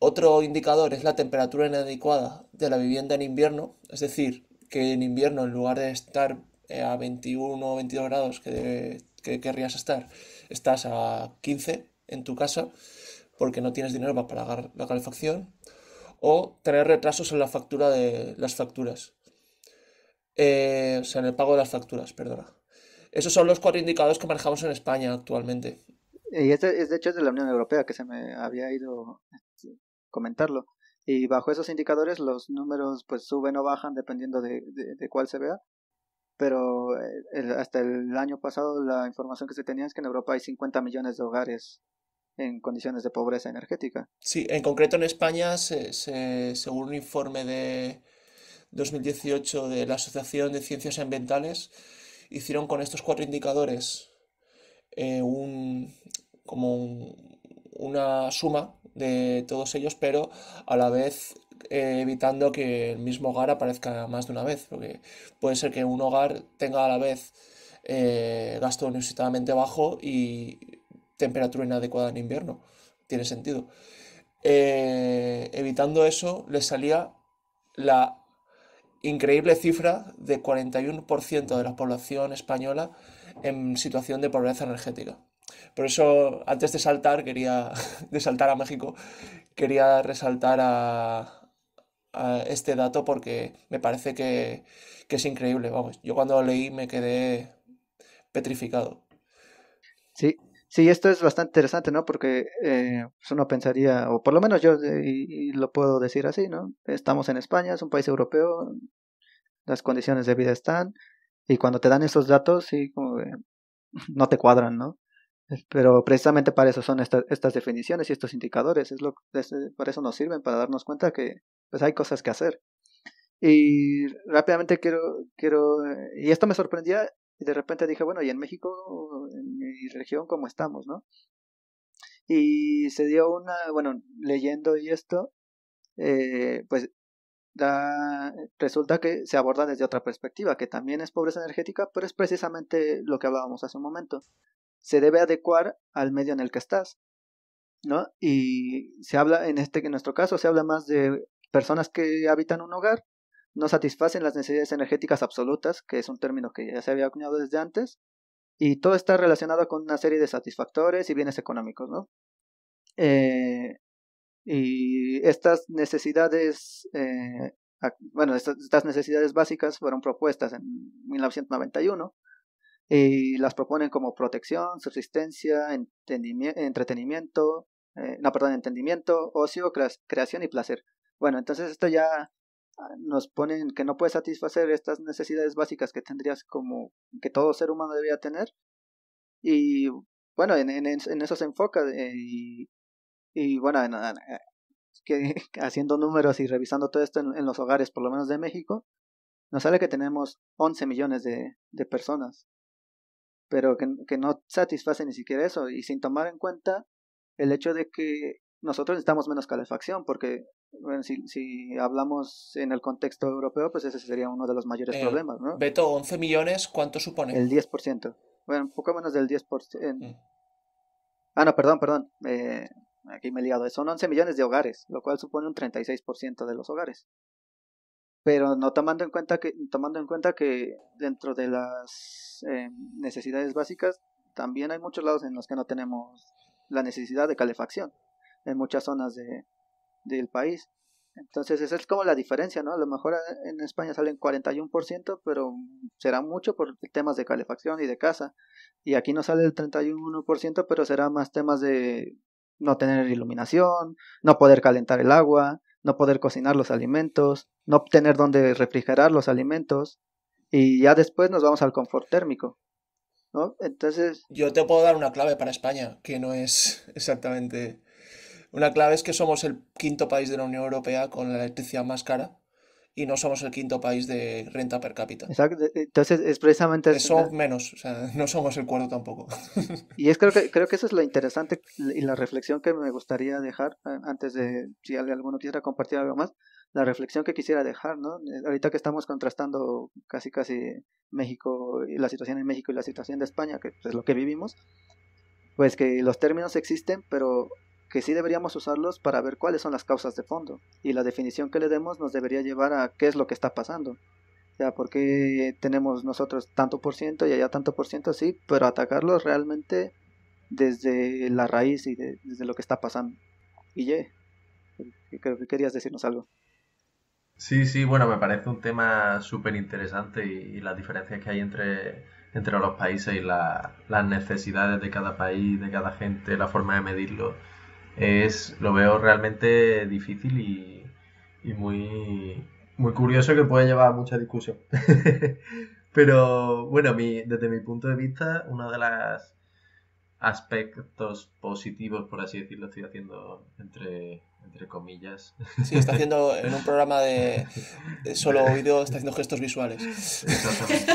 Otro indicador es la temperatura inadecuada de la vivienda en invierno, es decir, que en invierno en lugar de estar a 21 o 22 grados que querrías estar, estás a 15 en tu casa porque no tienes dinero para pagar la calefacción, o tener retrasos en la factura de las facturas, o sea, en el pago de las facturas, perdona. Esos son los cuatro indicadores que manejamos en España actualmente. Y es de hecho es de la Unión Europea, que se me había ido comentarlo. Y bajo esos indicadores los números pues suben o bajan dependiendo de cuál se vea. Pero hasta el año pasado la información que se tenía es que en Europa hay 50 millones de hogares en condiciones de pobreza energética. Sí, en concreto en España, según un informe de 2018 de la Asociación de Ciencias Ambientales, hicieron con estos cuatro indicadores eh, un, una suma de todos ellos, pero a la vez evitando que el mismo hogar aparezca más de una vez, porque puede ser que un hogar tenga a la vez gasto inusitadamente bajo y temperatura inadecuada en invierno. Tiene sentido. Evitando eso, les salía la increíble cifra de 41% de la población española en situación de pobreza energética. Por eso, antes de saltar, de saltar a México, quería resaltar a este dato porque me parece que es increíble. Vamos, yo cuando lo leí me quedé petrificado. Sí, sí, esto es bastante interesante, ¿no? Porque pues uno pensaría, o por lo menos yo, y lo puedo decir así, ¿no? Estamos en España, es un país europeo, las condiciones de vida están, y cuando te dan esos datos, sí, como que no te cuadran, ¿no? Pero precisamente para eso son estas definiciones y estos indicadores, para eso nos sirven, para darnos cuenta que pues hay cosas que hacer. Y rápidamente y esto me sorprendía, y de repente dije, bueno, y en México, en mi región, ¿cómo estamos, no? Y se dio bueno, leyendo y esto, pues resulta que se aborda desde otra perspectiva, que también es pobreza energética, pero es precisamente lo que hablábamos hace un momento. Se debe adecuar al medio en el que estás, ¿no? Y se habla, en nuestro caso, se habla más de personas que habitan un hogar, no satisfacen las necesidades energéticas absolutas, que es un término que ya se había acuñado desde antes, y todo está relacionado con una serie de satisfactores y bienes económicos, ¿no? Y estas necesidades, bueno, estas necesidades básicas fueron propuestas en 1991 y las proponen como protección, subsistencia, entretenimiento, entendimiento, ocio, creación y placer. Bueno, entonces esto ya nos ponen que no puede satisfacer estas necesidades básicas que tendrías como que todo ser humano debía tener. Y bueno, en eso se enfoca y bueno, que haciendo números y revisando todo esto en los hogares, por lo menos de México, nos sale que tenemos 11 millones de personas, pero que no satisface ni siquiera eso, y sin tomar en cuenta el hecho de que nosotros necesitamos menos calefacción, porque bueno, si hablamos en el contexto europeo, pues ese sería uno de los mayores problemas, ¿no? Beto, 11 millones, ¿cuánto supone? El 10%. Bueno, un poco menos del 10%. Mm. Ah, no, perdón. Aquí me he liado. Son 11 millones de hogares, lo cual supone un 36% de los hogares. Pero no tomando en cuenta que dentro de las necesidades básicas también hay muchos lados en los que no tenemos la necesidad de calefacción en muchas zonas del país. Entonces esa es como la diferencia, ¿no? A lo mejor en España salen 41%, pero será mucho por temas de calefacción y de casa. Y aquí no sale el 31%, pero será más temas de no tener iluminación, no poder calentar el agua, no poder cocinar los alimentos, no tener donde refrigerar los alimentos. Y ya después nos vamos al confort térmico, ¿no? Entonces, Yo te puedo dar una clave para España, que no es exactamente... Una clave es que somos el quinto país de la Unión Europea con la electricidad más cara y no somos el quinto país de renta per cápita. entonces es precisamente... Somos menos, o sea, no somos el cuarto tampoco. Y creo que eso es lo interesante y la reflexión que me gustaría dejar antes de, si alguno quisiera compartir algo más, la reflexión que quisiera dejar, ¿no? Ahorita que estamos contrastando casi México y la situación en México y la situación de España, que es lo que vivimos, pues que los términos existen, pero que sí deberíamos usarlos para ver cuáles son las causas de fondo. Y la definición que le demos nos debería llevar a qué es lo que está pasando. O sea, ¿por qué tenemos nosotros tanto por ciento y allá tanto por ciento? Sí, pero atacarlos realmente desde la raíz y desde lo que está pasando. Guille, creo que querías decirnos algo. Sí, bueno, me parece un tema súper interesante y las diferencias que hay entre los países y las necesidades de cada país, de cada gente, la forma de medirlo, lo veo realmente difícil y muy curioso que puede llevar a mucha discusión. Pero bueno, desde mi punto de vista, uno de los aspectos positivos, por así decirlo, estoy haciendo entre comillas. Sí, está haciendo en un programa de solo oído, está haciendo gestos visuales. Exactamente.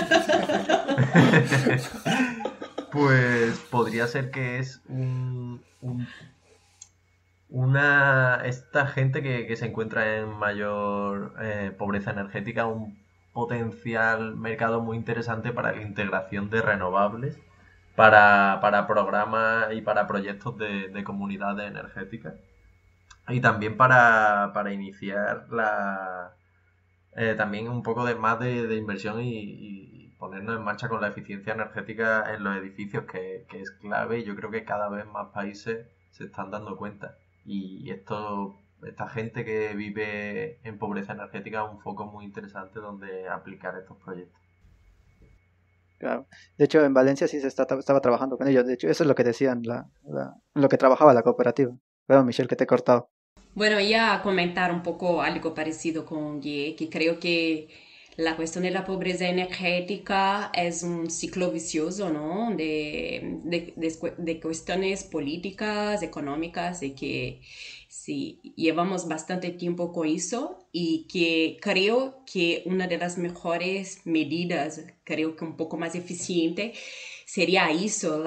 Pues podría ser que es esta gente que se encuentra en mayor pobreza energética, un potencial mercado muy interesante para la integración de renovables, para programas y para proyectos de comunidades energéticas. Y también para iniciar también un poco más de inversión y ponernos en marcha con la eficiencia energética en los edificios, que es clave, y yo creo que cada vez más países se están dando cuenta. Y esta gente que vive en pobreza energética es un foco muy interesante donde aplicar estos proyectos. Claro. De hecho, en Valencia sí estaba trabajando con ellos. De hecho, eso es lo que decían, lo que trabajaba la cooperativa. Pero, Michelle, que te he cortado. Bueno, ya comentar un poco algo parecido con Guille, que creo que la cuestión de la pobreza energética es un ciclo vicioso, ¿no? De cuestiones políticas, económicas, y que sí, llevamos bastante tiempo con eso y que creo que una de las mejores medidas, creo que un poco más eficiente, sería eso,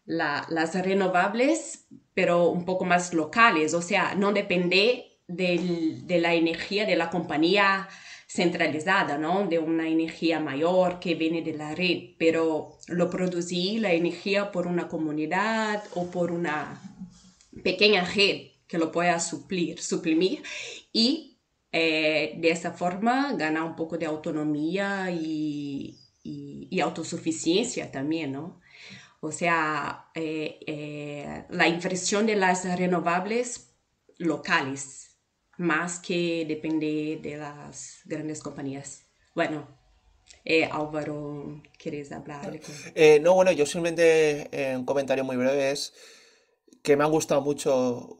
las renovables, pero un poco más locales, o sea, no depende de la energía de la compañía centralizada, ¿no? De una energía mayor que viene de la red, pero lo producir la energía por una comunidad o por una pequeña red que lo pueda suprimir y de esa forma ganar un poco de autonomía y autosuficiencia también, ¿no? O sea, la inversión de las renovables locales, más que depende de las grandes compañías. Bueno, Álvaro, ¿quieres hablar? No, bueno, yo simplemente un comentario muy breve es que me han gustado mucho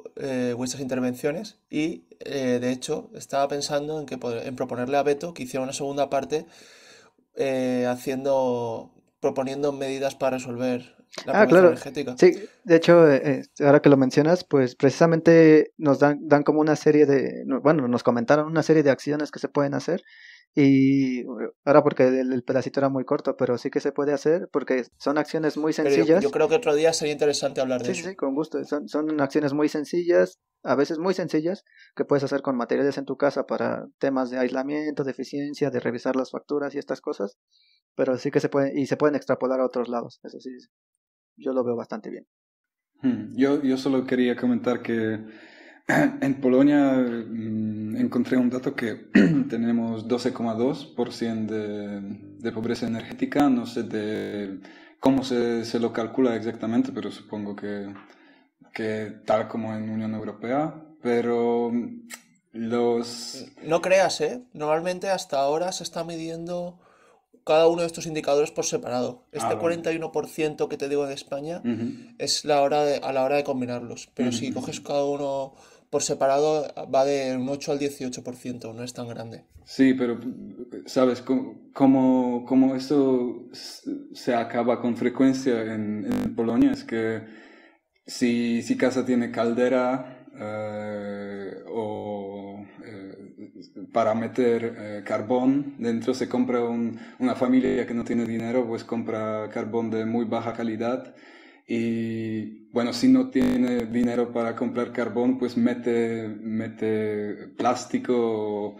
vuestras intervenciones y de hecho estaba pensando en proponerle a Beto que hiciera una segunda parte proponiendo medidas para resolver la pobreza Claro. energética. Sí, de hecho, ahora que lo mencionas, pues precisamente nos dan como una serie bueno, nos comentaron una serie de acciones que se pueden hacer y ahora porque el pedacito era muy corto, pero sí que se puede hacer porque son acciones muy Pero sencillas. yo creo que otro día sería interesante hablar de eso. Sí, con gusto. Son acciones muy sencillas, a veces muy sencillas, que puedes hacer con materiales en tu casa para temas de aislamiento, de eficiencia, de revisar las facturas y estas cosas, pero sí que se pueden extrapolar a otros lados. Eso sí, yo lo veo bastante bien. Yo solo quería comentar que en Polonia encontré un dato que tenemos 12,2% de pobreza energética. No sé de cómo se lo calcula exactamente, pero supongo que tal como en Unión Europea. pero los... No creas, ¿eh? Normalmente hasta ahora se está midiendo cada uno de estos indicadores por separado. Ah, Este vale. 41% que te digo de España Ujú, es a la hora de combinarlos. Pero ujú, si ujú. coges cada uno por separado, va de un 8 al 18%, no es tan grande. Sí, pero ¿sabes cómo eso se acaba con frecuencia en Polonia? Es que si casa tiene caldera o para meter carbón dentro, se compra una familia que no tiene dinero, pues compra carbón de muy baja calidad. Y bueno, si no tiene dinero para comprar carbón, pues mete plástico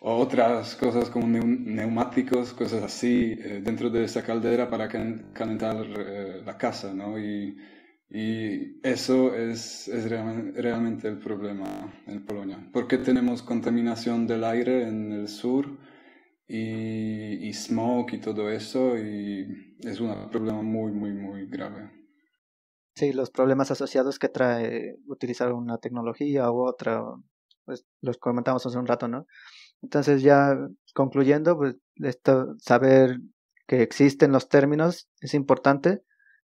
o otras cosas como neumáticos, cosas así, dentro de esa caldera para calentar la casa, ¿no? Y eso es realmente el problema en Polonia, porque tenemos contaminación del aire en el sur y smog y todo eso, y es un problema muy, muy, muy grave. Sí, los problemas asociados que trae utilizar una tecnología u otra, pues los comentamos hace un rato, ¿no? Entonces ya concluyendo, pues esto, saber que existen los términos es importante,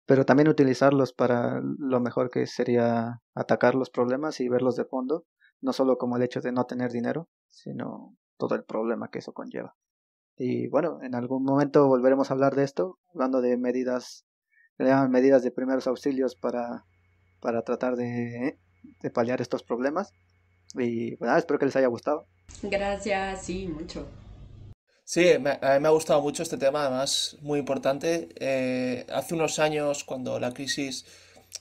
pero también utilizarlos para lo mejor que sería atacar los problemas y verlos de fondo, no solo como el hecho de no tener dinero, sino todo el problema que eso conlleva. Y bueno, en algún momento volveremos a hablar de esto, hablando de medidas, le llaman medidas de primeros auxilios para tratar de paliar estos problemas. Y bueno, espero que les haya gustado. Gracias, sí, mucho. Sí, a mí me ha gustado mucho este tema, además muy importante. Hace unos años, cuando la crisis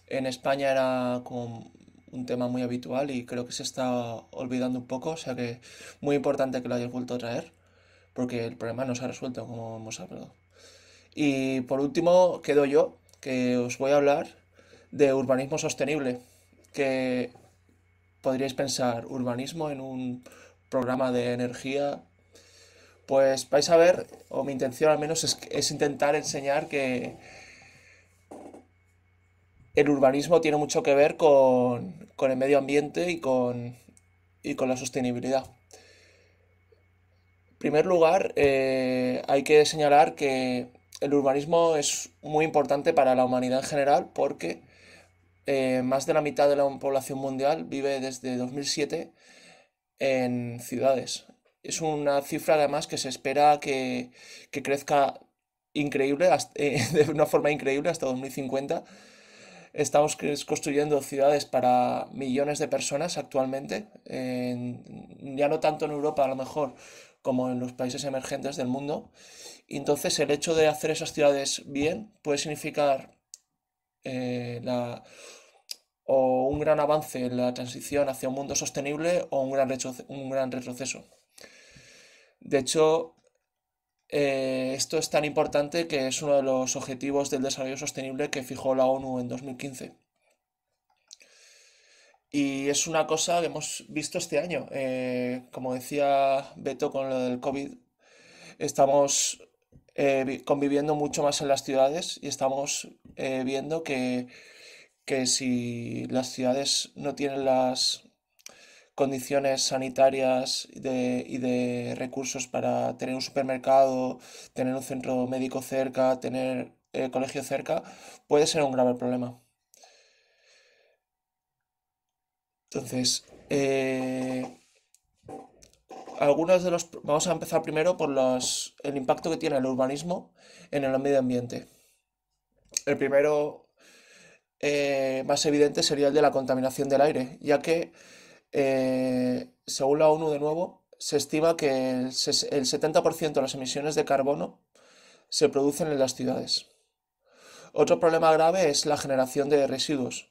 en España era como un tema muy habitual y creo que se está olvidando un poco, o sea que muy importante que lo hayas vuelto a traer, porque el problema no se ha resuelto, como hemos hablado. Y por último, quedo yo, que os voy a hablar de urbanismo sostenible, que podríais pensar, urbanismo en un programa de energía. Pues vais a ver, o mi intención al menos es intentar enseñar que el urbanismo tiene mucho que ver con el medio ambiente y con la sostenibilidad. En primer lugar, hay que señalar que el urbanismo es muy importante para la humanidad en general porque más de la mitad de la población mundial vive desde 2007 en ciudades. Es una cifra además que se espera que crezca increíble, de una forma increíble hasta 2050. Estamos construyendo ciudades para millones de personas actualmente, ya no tanto en Europa a lo mejor como en los países emergentes del mundo. Y entonces el hecho de hacer esas ciudades bien puede significar eh, la, o un gran avance en la transición hacia un mundo sostenible o un gran retroceso. De hecho, esto es tan importante que es uno de los objetivos del desarrollo sostenible que fijó la ONU en 2015. Y es una cosa que hemos visto este año. Como decía Beto con lo del COVID, estamos conviviendo mucho más en las ciudades y estamos viendo que si las ciudades no tienen las condiciones sanitarias y de recursos para tener un supermercado, tener un centro médico cerca, tener colegio cerca, puede ser un grave problema. Entonces, vamos a empezar primero por el impacto que tiene el urbanismo en el medio ambiente. El primero más evidente sería el de la contaminación del aire, ya que, según la ONU de nuevo, se estima que el 70% de las emisiones de carbono se producen en las ciudades. Otro problema grave es la generación de residuos,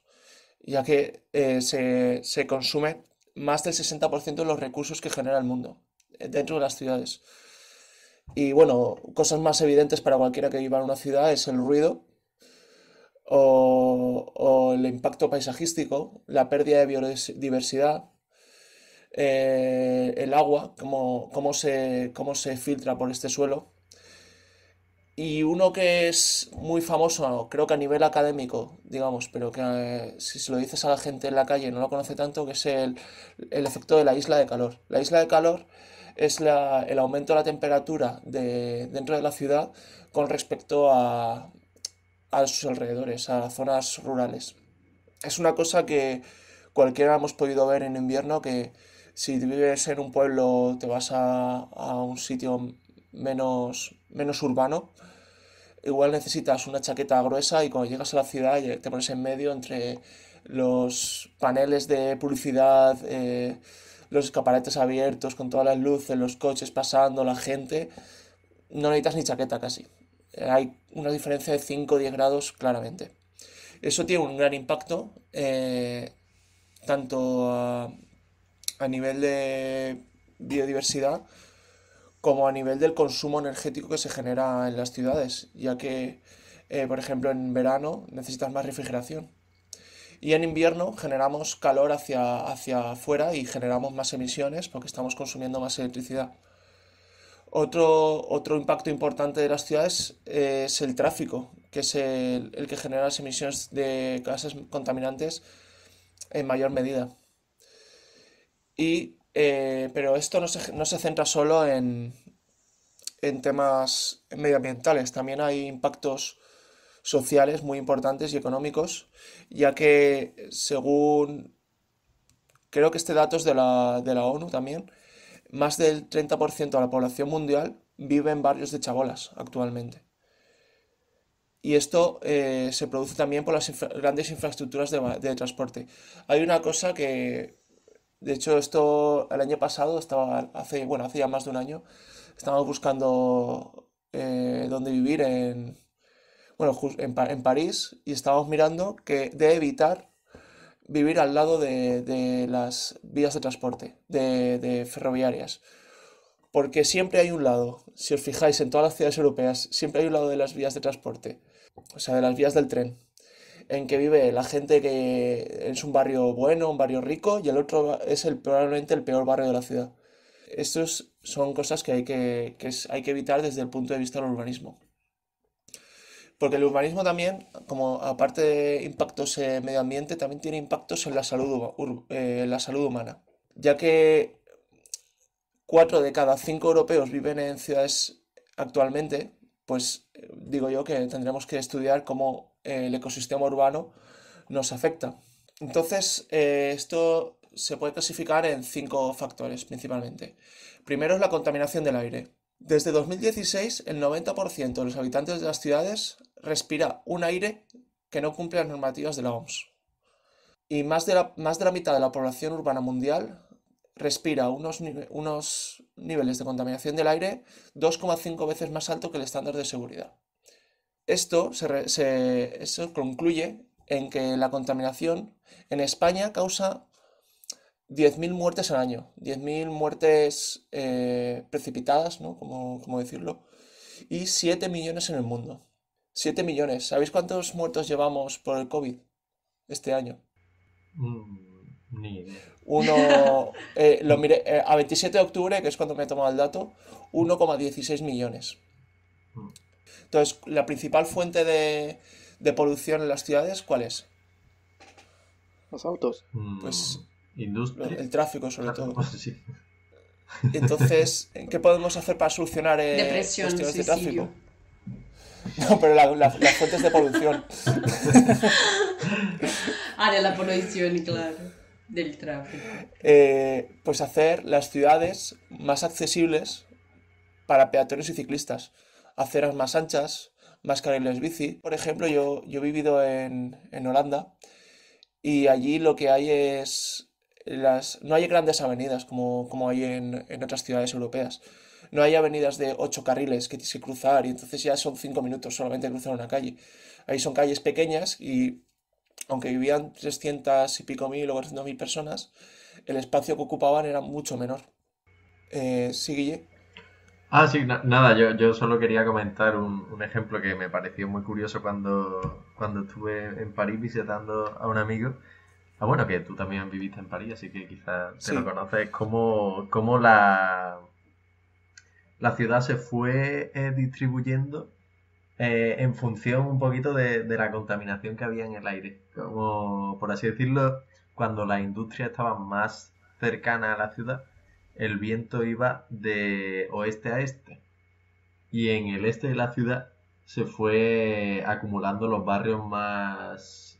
ya que se consume más del 60% de los recursos que genera el mundo dentro de las ciudades. Y bueno, cosas más evidentes para cualquiera que viva en una ciudad es el ruido o el impacto paisajístico, la pérdida de biodiversidad, el agua, cómo se filtra por este suelo. Y uno que es muy famoso, creo que a nivel académico, digamos, pero que si se lo dices a la gente en la calle no lo conoce tanto, que es el efecto de la isla de calor. La isla de calor es el aumento de la temperatura dentro de la ciudad con respecto a sus alrededores, a zonas rurales. Es una cosa que cualquiera hemos podido ver en invierno, que si vives en un pueblo, te vas a un sitio menos urbano, igual necesitas una chaqueta gruesa y cuando llegas a la ciudad te pones en medio entre los paneles de publicidad, los escaparates abiertos con todas las luces, los coches pasando, la gente, no necesitas ni chaqueta casi. Hay una diferencia de 5 o 10 grados claramente. Eso tiene un gran impacto, tanto a nivel de biodiversidad como a nivel del consumo energético que se genera en las ciudades, ya que, por ejemplo, en verano necesitas más refrigeración. Y en invierno generamos calor hacia afuera y generamos más emisiones porque estamos consumiendo más electricidad. Otro impacto importante de las ciudades es el tráfico, que es el que genera las emisiones de gases contaminantes en mayor medida. Pero esto no se centra solo en temas medioambientales, también hay impactos sociales muy importantes y económicos, ya que según, creo que este dato es de la ONU también, más del 30% de la población mundial vive en barrios de chabolas actualmente. Y esto se produce también por las grandes infraestructuras de transporte. Hay una cosa que, de hecho, esto el año pasado, hace ya más de un año, estábamos buscando dónde vivir en París, y estábamos mirando que de evitar vivir al lado de las vías de transporte, de ferroviarias. Porque siempre hay un lado, si os fijáis en todas las ciudades europeas, siempre hay un lado de las vías de transporte, o sea, de las vías del tren, en que vive la gente que es un barrio bueno, un barrio rico, y el otro es probablemente el peor barrio de la ciudad. Estos son cosas que hay que evitar desde el punto de vista del urbanismo. Porque el urbanismo también, como aparte de impactos en medio ambiente, también tiene impactos en la salud humana. Ya que 4 de cada 5 europeos viven en ciudades actualmente, pues digo yo que tendremos que estudiar cómo el ecosistema urbano nos afecta. Entonces, esto se puede clasificar en 5 factores principalmente. Primero es la contaminación del aire. Desde 2016, el 90% de los habitantes de las ciudades respira un aire que no cumple las normativas de la OMS. Y más de la mitad de la población urbana mundial respira unos niveles de contaminación del aire 2,5 veces más alto que el estándar de seguridad. Eso concluye en que la contaminación en España causa 10.000 muertes al año, 10.000 muertes precipitadas, ¿no? Como decirlo, y 7 millones en el mundo. 7 millones. ¿Sabéis cuántos muertos llevamos por el COVID este año? Ni idea. Lo miré a 27 de octubre, que es cuando me he tomado el dato, 1,16 millones. Entonces, la principal fuente de polución en las ciudades, ¿cuál es? Los autos. Pues Industria. el tráfico, sobre todo. Sí. Entonces, ¿qué podemos hacer para solucionar Depresión, cuestiones de suicidio. tráfico? No, pero las fuentes de polución. De la polución, claro, del tráfico. Pues hacer las ciudades más accesibles para peatones y ciclistas. Aceras más anchas, más carriles bici. Por ejemplo, yo he vivido en Holanda, y allí lo que hay es... no hay grandes avenidas como hay en otras ciudades europeas. No hay avenidas de 8 carriles que tienes que cruzar y entonces ya son 5 minutos solamente cruzar una calle. Ahí son calles pequeñas y aunque vivían 300 y pico mil o 400.000 personas, el espacio que ocupaban era mucho menor. Sí, Guille. Sí, nada, yo solo quería comentar un ejemplo que me pareció muy curioso cuando estuve en París visitando a un amigo. Bueno, que tú también viviste en París, así que quizás te Sí. lo conoces. Cómo la ciudad se fue distribuyendo en función un poquito de la contaminación que había en el aire. Como, por así decirlo, cuando la industria estaba más cercana a la ciudad, el viento iba de oeste a este. Y en el este de la ciudad se fue acumulando los barrios más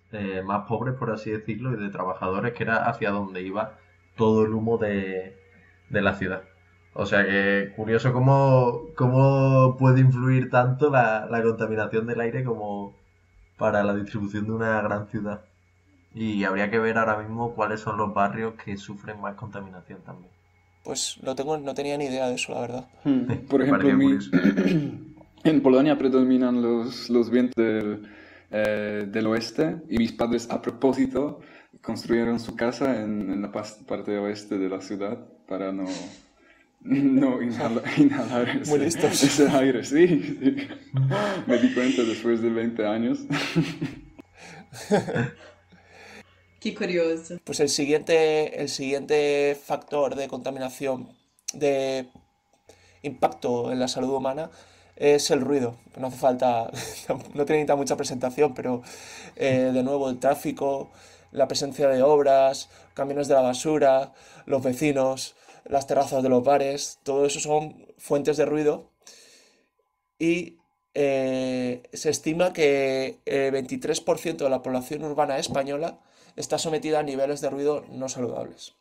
pobres, por así decirlo, y de trabajadores, que era hacia donde iba todo el humo de la ciudad. O sea que curioso cómo puede influir tanto la contaminación del aire como para la distribución de una gran ciudad. Y habría que ver ahora mismo cuáles son los barrios que sufren más contaminación también. Pues no tenía ni idea de eso, la verdad. Por Me ejemplo, pareció curioso. en Polonia predominan los vientos del oeste y mis padres a propósito construyeron su casa en la parte oeste de la ciudad para no inhalar Muy listos. ese aire, sí. Me di cuenta después de 20 años. Qué curioso. Pues el siguiente factor de contaminación, de impacto en la salud humana, es el ruido. No hace falta, no tiene necesita mucha presentación, pero de nuevo el tráfico, la presencia de obras, camiones de la basura, los vecinos, las terrazas de los bares, todo eso son fuentes de ruido y se estima que el 23% de la población urbana española está sometida a niveles de ruido no saludables.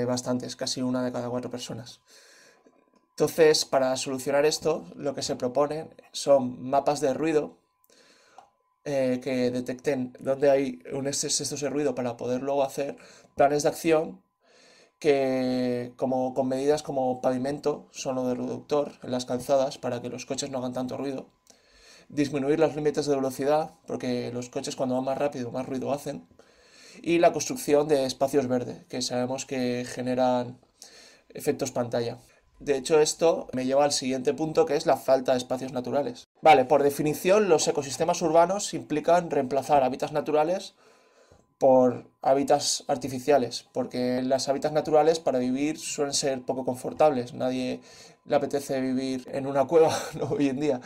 Bastantes, casi 1 de cada 4 personas. Entonces, para solucionar esto, lo que se propone son mapas de ruido que detecten dónde hay un exceso de ruido para poder luego hacer planes de acción que, con medidas como pavimento sonoro-reductor en las calzadas para que los coches no hagan tanto ruido, disminuir los límites de velocidad, porque los coches cuando van más rápido más ruido hacen, y la construcción de espacios verdes, que sabemos que generan efectos pantalla. De hecho, esto me lleva al siguiente punto, que es la falta de espacios naturales. Vale, por definición, los ecosistemas urbanos implican reemplazar hábitats naturales por hábitats artificiales, porque las hábitats naturales para vivir suelen ser poco confortables. Nadie le apetece vivir en una cueva, ¿no? Hoy en día.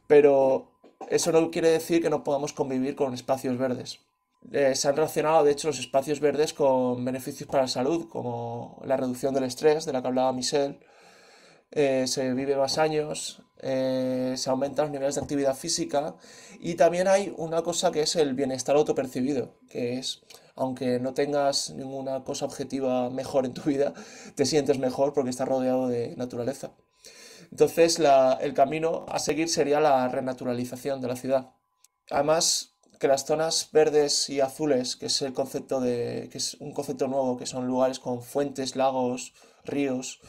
Pero eso no quiere decir que no podamos convivir con espacios verdes. Se han relacionado, de hecho, los espacios verdes con beneficios para la salud, como la reducción del estrés, de la que hablaba Michelle. Se vive más años, se aumentan los niveles de actividad física y también hay una cosa que es el bienestar autopercibido, que es, aunque no tengas ninguna cosa objetiva mejor en tu vida, te sientes mejor porque estás rodeado de naturaleza. Entonces, el camino a seguir sería la renaturalización de la ciudad. Además, que las zonas verdes y azules, que es que es un concepto nuevo, que son lugares con fuentes, lagos, ríos,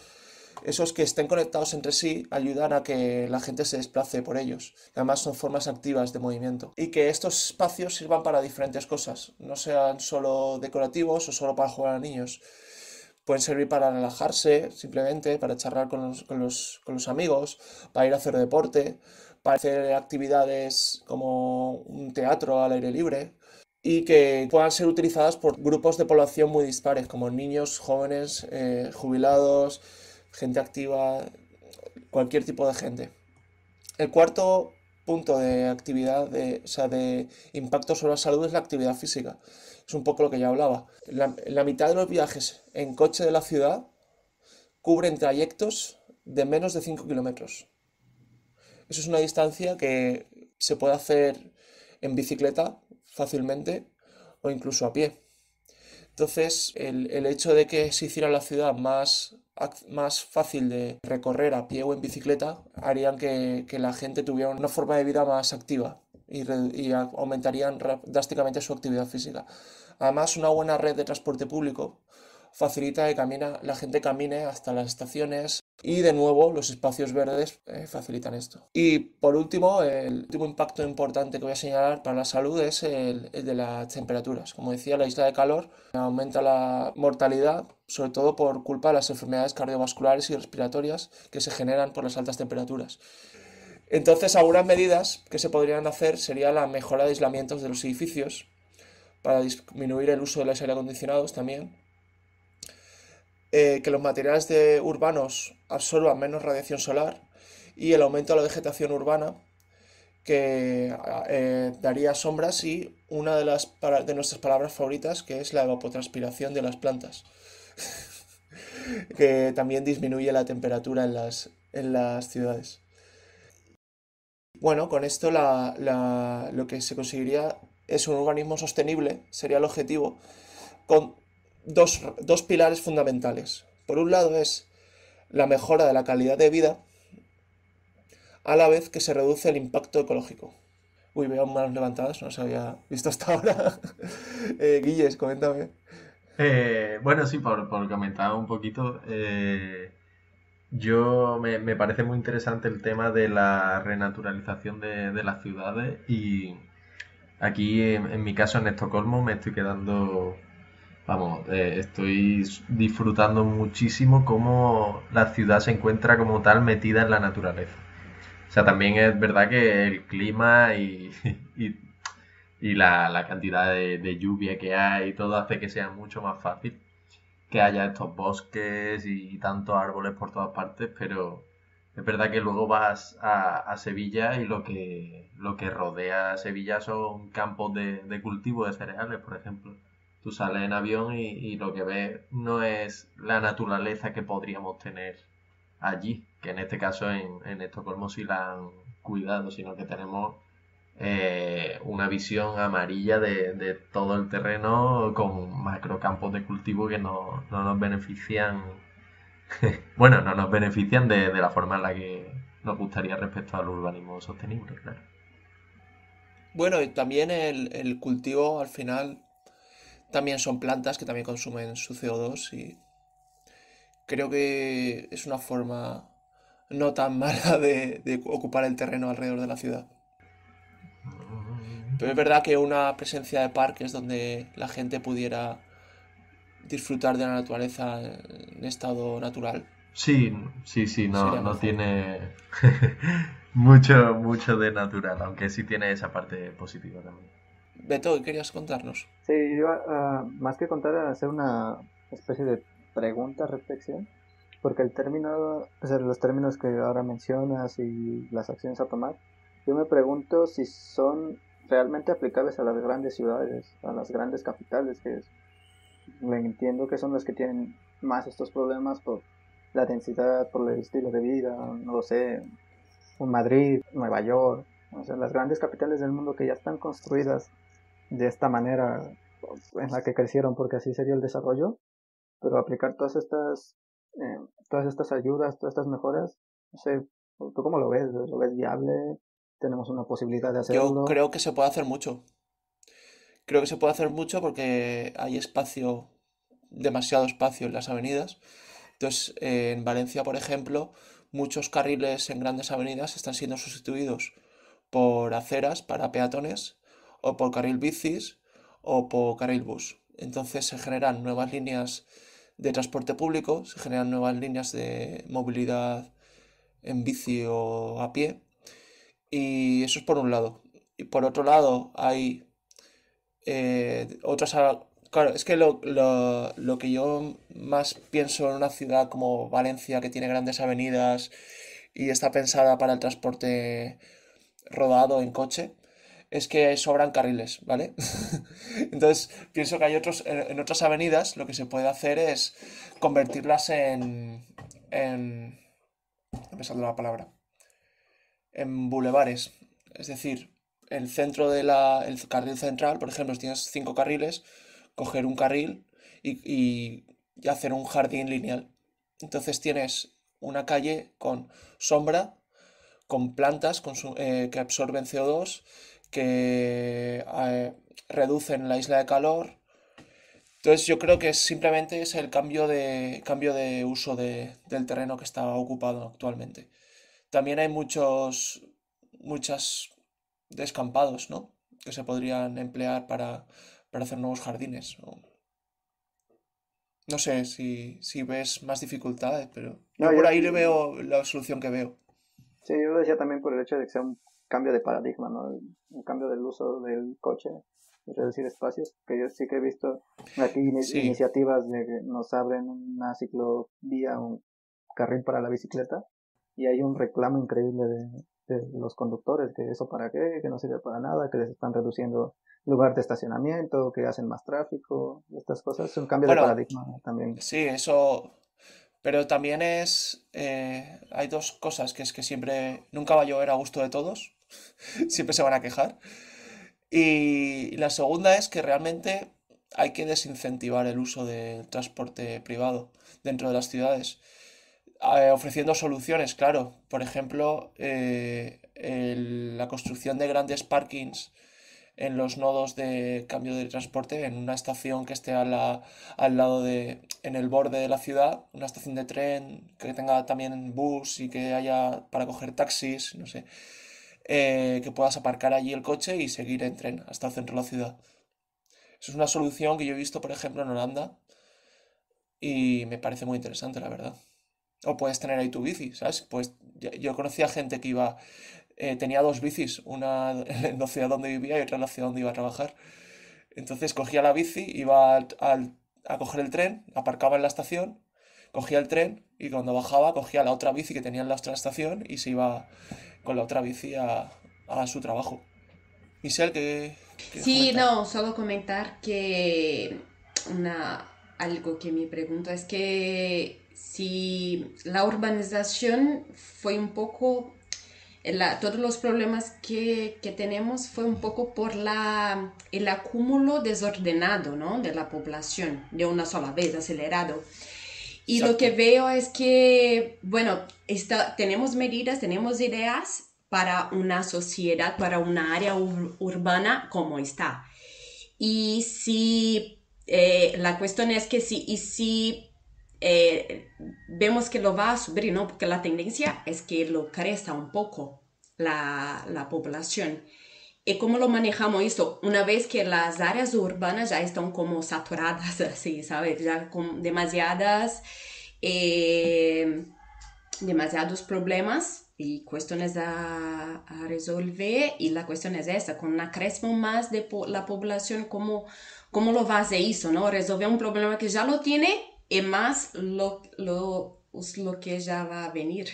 esos que estén conectados entre sí ayudan a que la gente se desplace por ellos. Además son formas activas de movimiento. Y que estos espacios sirvan para diferentes cosas. No sean solo decorativos o solo para jugar a niños. Pueden servir para relajarse, simplemente, para charlar con los amigos, para ir a hacer deporte, para hacer actividades como un teatro al aire libre. Y que puedan ser utilizadas por grupos de población muy dispares, como niños, jóvenes, jubilados, gente activa, cualquier tipo de gente. El cuarto punto de actividad, de impacto sobre la salud es la actividad física. Es un poco lo que ya hablaba. La mitad de los viajes en coche de la ciudad cubren trayectos de menos de 5 kilómetros. Eso es una distancia que se puede hacer en bicicleta fácilmente o incluso a pie. Entonces, el hecho de que se hiciera la ciudad más fácil de recorrer a pie o en bicicleta harían que la gente tuviera una forma de vida más activa y aumentarían drásticamente su actividad física. Además, una buena red de transporte público facilita que la gente camine hasta las estaciones y de nuevo los espacios verdes facilitan esto. Y por último, el último impacto importante que voy a señalar para la salud es el de las temperaturas. Como decía, la isla de calor aumenta la mortalidad, sobre todo por culpa de las enfermedades cardiovasculares y respiratorias que se generan por las altas temperaturas. Entonces, algunas medidas que se podrían hacer sería la mejora de aislamientos de los edificios para disminuir el uso de los aire acondicionados también. Que los materiales urbanos absorban menos radiación solar y el aumento de la vegetación urbana que daría sombras y una de nuestras palabras favoritas, que es la evapotranspiración de las plantas, que también disminuye la temperatura en las ciudades. Bueno, con esto lo que se conseguiría es un urbanismo sostenible, sería el objetivo, con dos pilares fundamentales. Por un lado es la mejora de la calidad de vida, a la vez que se reduce el impacto ecológico. Uy, veo manos levantadas, no se había visto hasta ahora. Guilles, coméntame. Bueno, sí, por comentar un poquito, me parece muy interesante el tema de la renaturalización de las ciudades y aquí, en mi caso, en Estocolmo, me estoy quedando, vamos, estoy disfrutando muchísimo cómo la ciudad se encuentra como tal metida en la naturaleza. O sea, también es verdad que el clima y, y la cantidad de lluvia que hay, todo hace que sea mucho más fácil que haya estos bosques y tantos árboles por todas partes, pero es verdad que luego vas a Sevilla y lo que rodea a Sevilla son campos de cultivo de cereales, por ejemplo. Tú sales en avión y lo que ves no es la naturaleza que podríamos tener allí, que en este caso en Estocolmo sí la han cuidado, sino que tenemos una visión amarilla de todo el terreno con macrocampos de cultivo que no nos benefician, bueno, no nos benefician de la forma en la que nos gustaría respecto al urbanismo sostenible, claro. Bueno, y también el cultivo al final también son plantas que también consumen su CO2 y creo que es una forma no tan mala de ocupar el terreno alrededor de la ciudad. Pero es verdad que una presencia de parques donde la gente pudiera disfrutar de la naturaleza en estado natural Sí, sí, sí, sería no mejor. tiene mucho de natural, aunque sí tiene esa parte positiva también. Beto, ¿qué querías contarnos? Sí, yo más que contar, hacer una especie de pregunta, reflexión, porque el término, o sea, los términos que ahora mencionas y las acciones a tomar, yo me pregunto si son realmente aplicables a las grandes ciudades, a las grandes capitales, me entiendo que son las que tienen más estos problemas por la densidad, por el estilo de vida, no lo sé, un Madrid, Nueva York, o sea, las grandes capitales del mundo que ya están construidas de esta manera en la que crecieron porque así sería el desarrollo, pero aplicar todas estas ayudas, todas estas mejoras, no sé, ¿tú cómo lo ves? ¿Lo ves viable? ¿Tenemos una posibilidad de Yo hacerlo? creo que se puede hacer mucho. Creo que se puede hacer mucho porque hay espacio, demasiado espacio en las avenidas. Entonces, en Valencia, por ejemplo, muchos carriles en grandes avenidas están siendo sustituidos por aceras para peatones, o por carril bicis, o por carril bus. Entonces se generan nuevas líneas de transporte público, se generan nuevas líneas de movilidad en bici o a pie, y eso es por un lado. Y por otro lado, hay otras... Claro, es que lo que yo más pienso en una ciudad como Valencia, que tiene grandes avenidas y está pensada para el transporte rodado en coche, es que sobran carriles, ¿vale? Entonces, pienso que hay en otras avenidas lo que se puede hacer es convertirlas no me sale la palabra, en bulevares. Es decir, el carril central, por ejemplo, si tienes 5 carriles, coger un carril y hacer un jardín lineal. Entonces tienes una calle con sombra, con plantas que absorben CO2, que reducen la isla de calor. Entonces yo creo que simplemente es el cambio de uso del terreno que está ocupado actualmente. También hay muchas descampados, ¿no? Que se podrían emplear para hacer nuevos jardines. No sé si ves más dificultades, pero No, yo por ahí le veo la solución que veo. sí, yo lo decía también por el hecho de que sea un cambio de paradigma, ¿no? Un cambio del uso del coche, de reducir espacios, que yo sí que he visto aquí Sí, iniciativas de que nos abren una ciclovía, un carril para la bicicleta, y hay un reclamo increíble de los conductores, que eso para qué, que no sirve para nada, que les están reduciendo lugar de estacionamiento, que hacen más tráfico, estas cosas. Es un cambio de Bueno, paradigma también. sí, eso. Pero también hay dos cosas, que es que siempre, nunca va a llover a gusto de todos, siempre se van a quejar. Y la segunda es que realmente hay que desincentivar el uso del transporte privado dentro de las ciudades, ofreciendo soluciones, claro. Por ejemplo, la construcción de grandes parkings en los nodos de cambio de transporte, en una estación que esté al lado en el borde de la ciudad, una estación de tren que tenga también bus y que haya para coger taxis, no sé, que puedas aparcar allí el coche y seguir en tren hasta el centro de la ciudad. Eso es una solución que yo he visto, por ejemplo, en Holanda y me parece muy interesante, la verdad. O puedes tener ahí tu bici, ¿sabes? Pues yo conocía gente que tenía dos bicis, una en la ciudad donde vivía y otra en la ciudad donde iba a trabajar. Entonces cogía la bici, iba a coger el tren, aparcaba en la estación, cogía el tren y cuando bajaba cogía la otra bici que tenía en la otra estación y se iba con la otra bici a su trabajo. Michelle, ¿qué Sí, comentar? no, solo comentar que algo que me pregunto es que si la urbanización fue un poco, todos los problemas que tenemos fue un poco por el acúmulo desordenado, ¿no? De la población, de una sola vez, acelerado. Y lo que Exacto. veo es que, bueno, tenemos medidas, tenemos ideas para una sociedad, para una área urbana como está. Y si la cuestión es que si vemos que lo va a subir, ¿no? Porque la tendencia es que lo crezca un poco la población. ¿Y cómo lo manejamos esto? Una vez que las áreas urbanas ya están como saturadas, así, ¿sabes? Ya con demasiados problemas y cuestiones a resolver. Y la cuestión es esta, con una crescita más de la población, ¿cómo lo va a hacer eso, no? Resolver un problema que ya lo tiene y más lo que ya va a venir.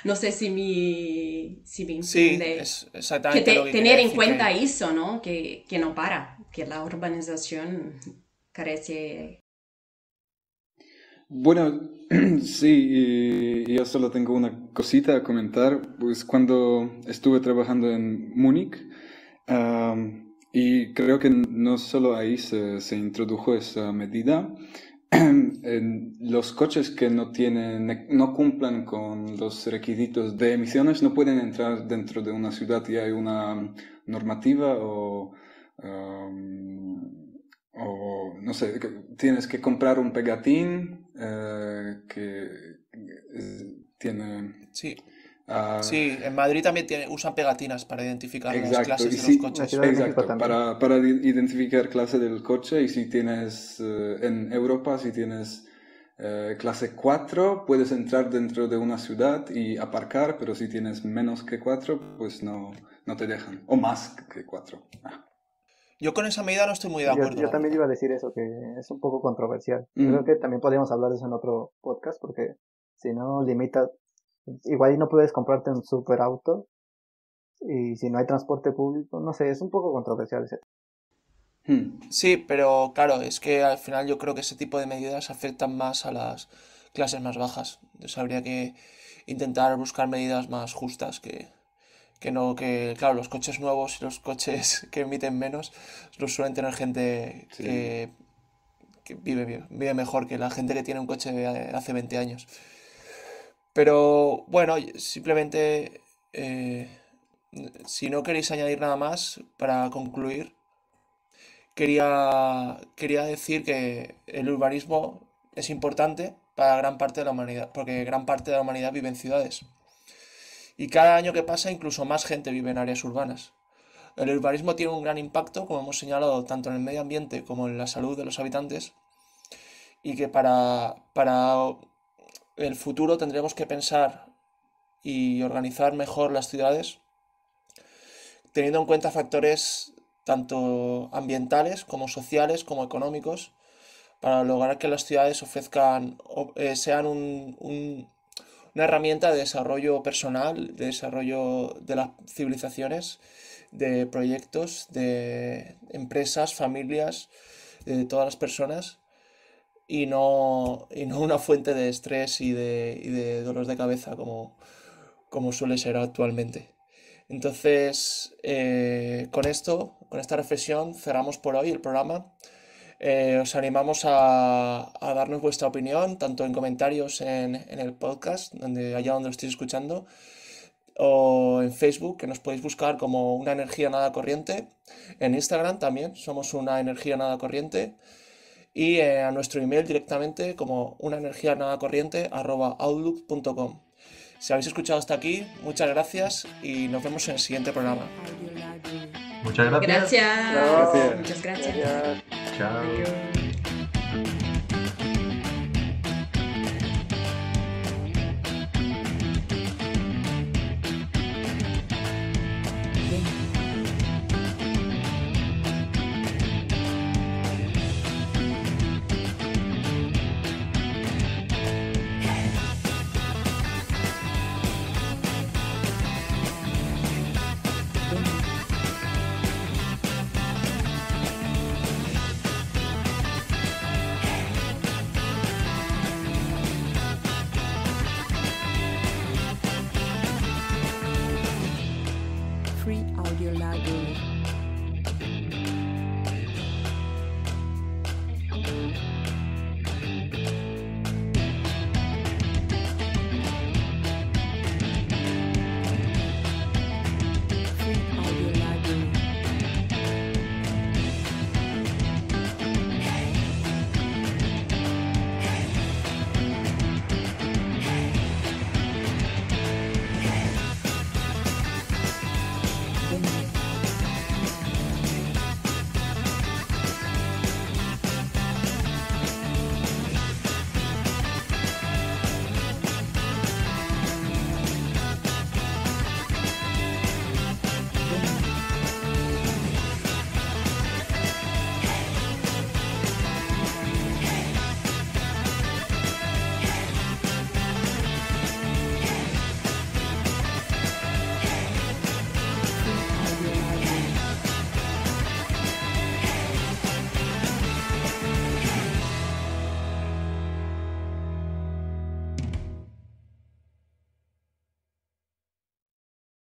No sé si me Sí, entiende. es Que exactamente lo que quería tener en decir, cuenta que eso, ¿no? Que no para, que la urbanización crece. Bueno, sí, y yo solo tengo una cosita a comentar. Pues cuando estuve trabajando en Múnich, y creo que no solo ahí se introdujo esa medida, los coches que no cumplan con los requisitos de emisiones no pueden entrar dentro de una ciudad y hay una normativa o no sé, tienes que comprar un pegatín que tiene... sí. ah, Sí, en Madrid también usan pegatinas para identificar las exacto, y clases de los sí, En la coches. Ciudad de México exacto, también. para identificar clase del coche y si tienes, en Europa, si tienes clase 4 puedes entrar dentro de una ciudad y aparcar, pero si tienes menos que 4 pues no te dejan, o más que 4. Yo con esa medida no estoy muy de acuerdo, Yo la también verdad. iba a decir eso, que es un poco controversial. Creo Mm, que también podríamos hablar de eso en otro podcast, porque si no limita, igual y no puedes comprarte un super auto, y si no hay transporte público, no sé, es un poco controversial ese. mm, Sí, pero claro, es que al final yo creo que ese tipo de medidas afectan más a las clases más bajas. Entonces habría que intentar buscar medidas más justas que no, que claro, los coches nuevos y los coches que emiten menos los suelen tener gente sí. que vive mejor que la gente que tiene un coche de hace 20 años. Pero bueno, simplemente si no queréis añadir nada más para concluir, quería decir que el urbanismo es importante para gran parte de la humanidad, porque gran parte de la humanidad vive en ciudades. Y cada año que pasa, incluso más gente vive en áreas urbanas. El urbanismo tiene un gran impacto, como hemos señalado, tanto en el medio ambiente como en la salud de los habitantes, y que para el futuro tendremos que pensar y organizar mejor las ciudades, teniendo en cuenta factores tanto ambientales como sociales como económicos, para lograr que las ciudades ofrezcan, sean una herramienta de desarrollo personal, de desarrollo de las civilizaciones, de proyectos, de empresas, familias, de todas las personas, y no una fuente de estrés y de dolor de cabeza como suele ser actualmente. Entonces, con esta reflexión, cerramos por hoy el programa. Os animamos a darnos vuestra opinión, tanto en comentarios en el podcast, allá donde lo estéis escuchando, o en Facebook, que nos podéis buscar como Una Energía Nada Corriente. En Instagram también somos Una Energía Nada Corriente. Y a nuestro email directamente como unaenergianadacorriente@outlook.com. Si habéis escuchado hasta aquí, muchas gracias y nos vemos en el siguiente programa. Muchas gracias. Gracias. Muchas gracias. Chao. Free Audio Library.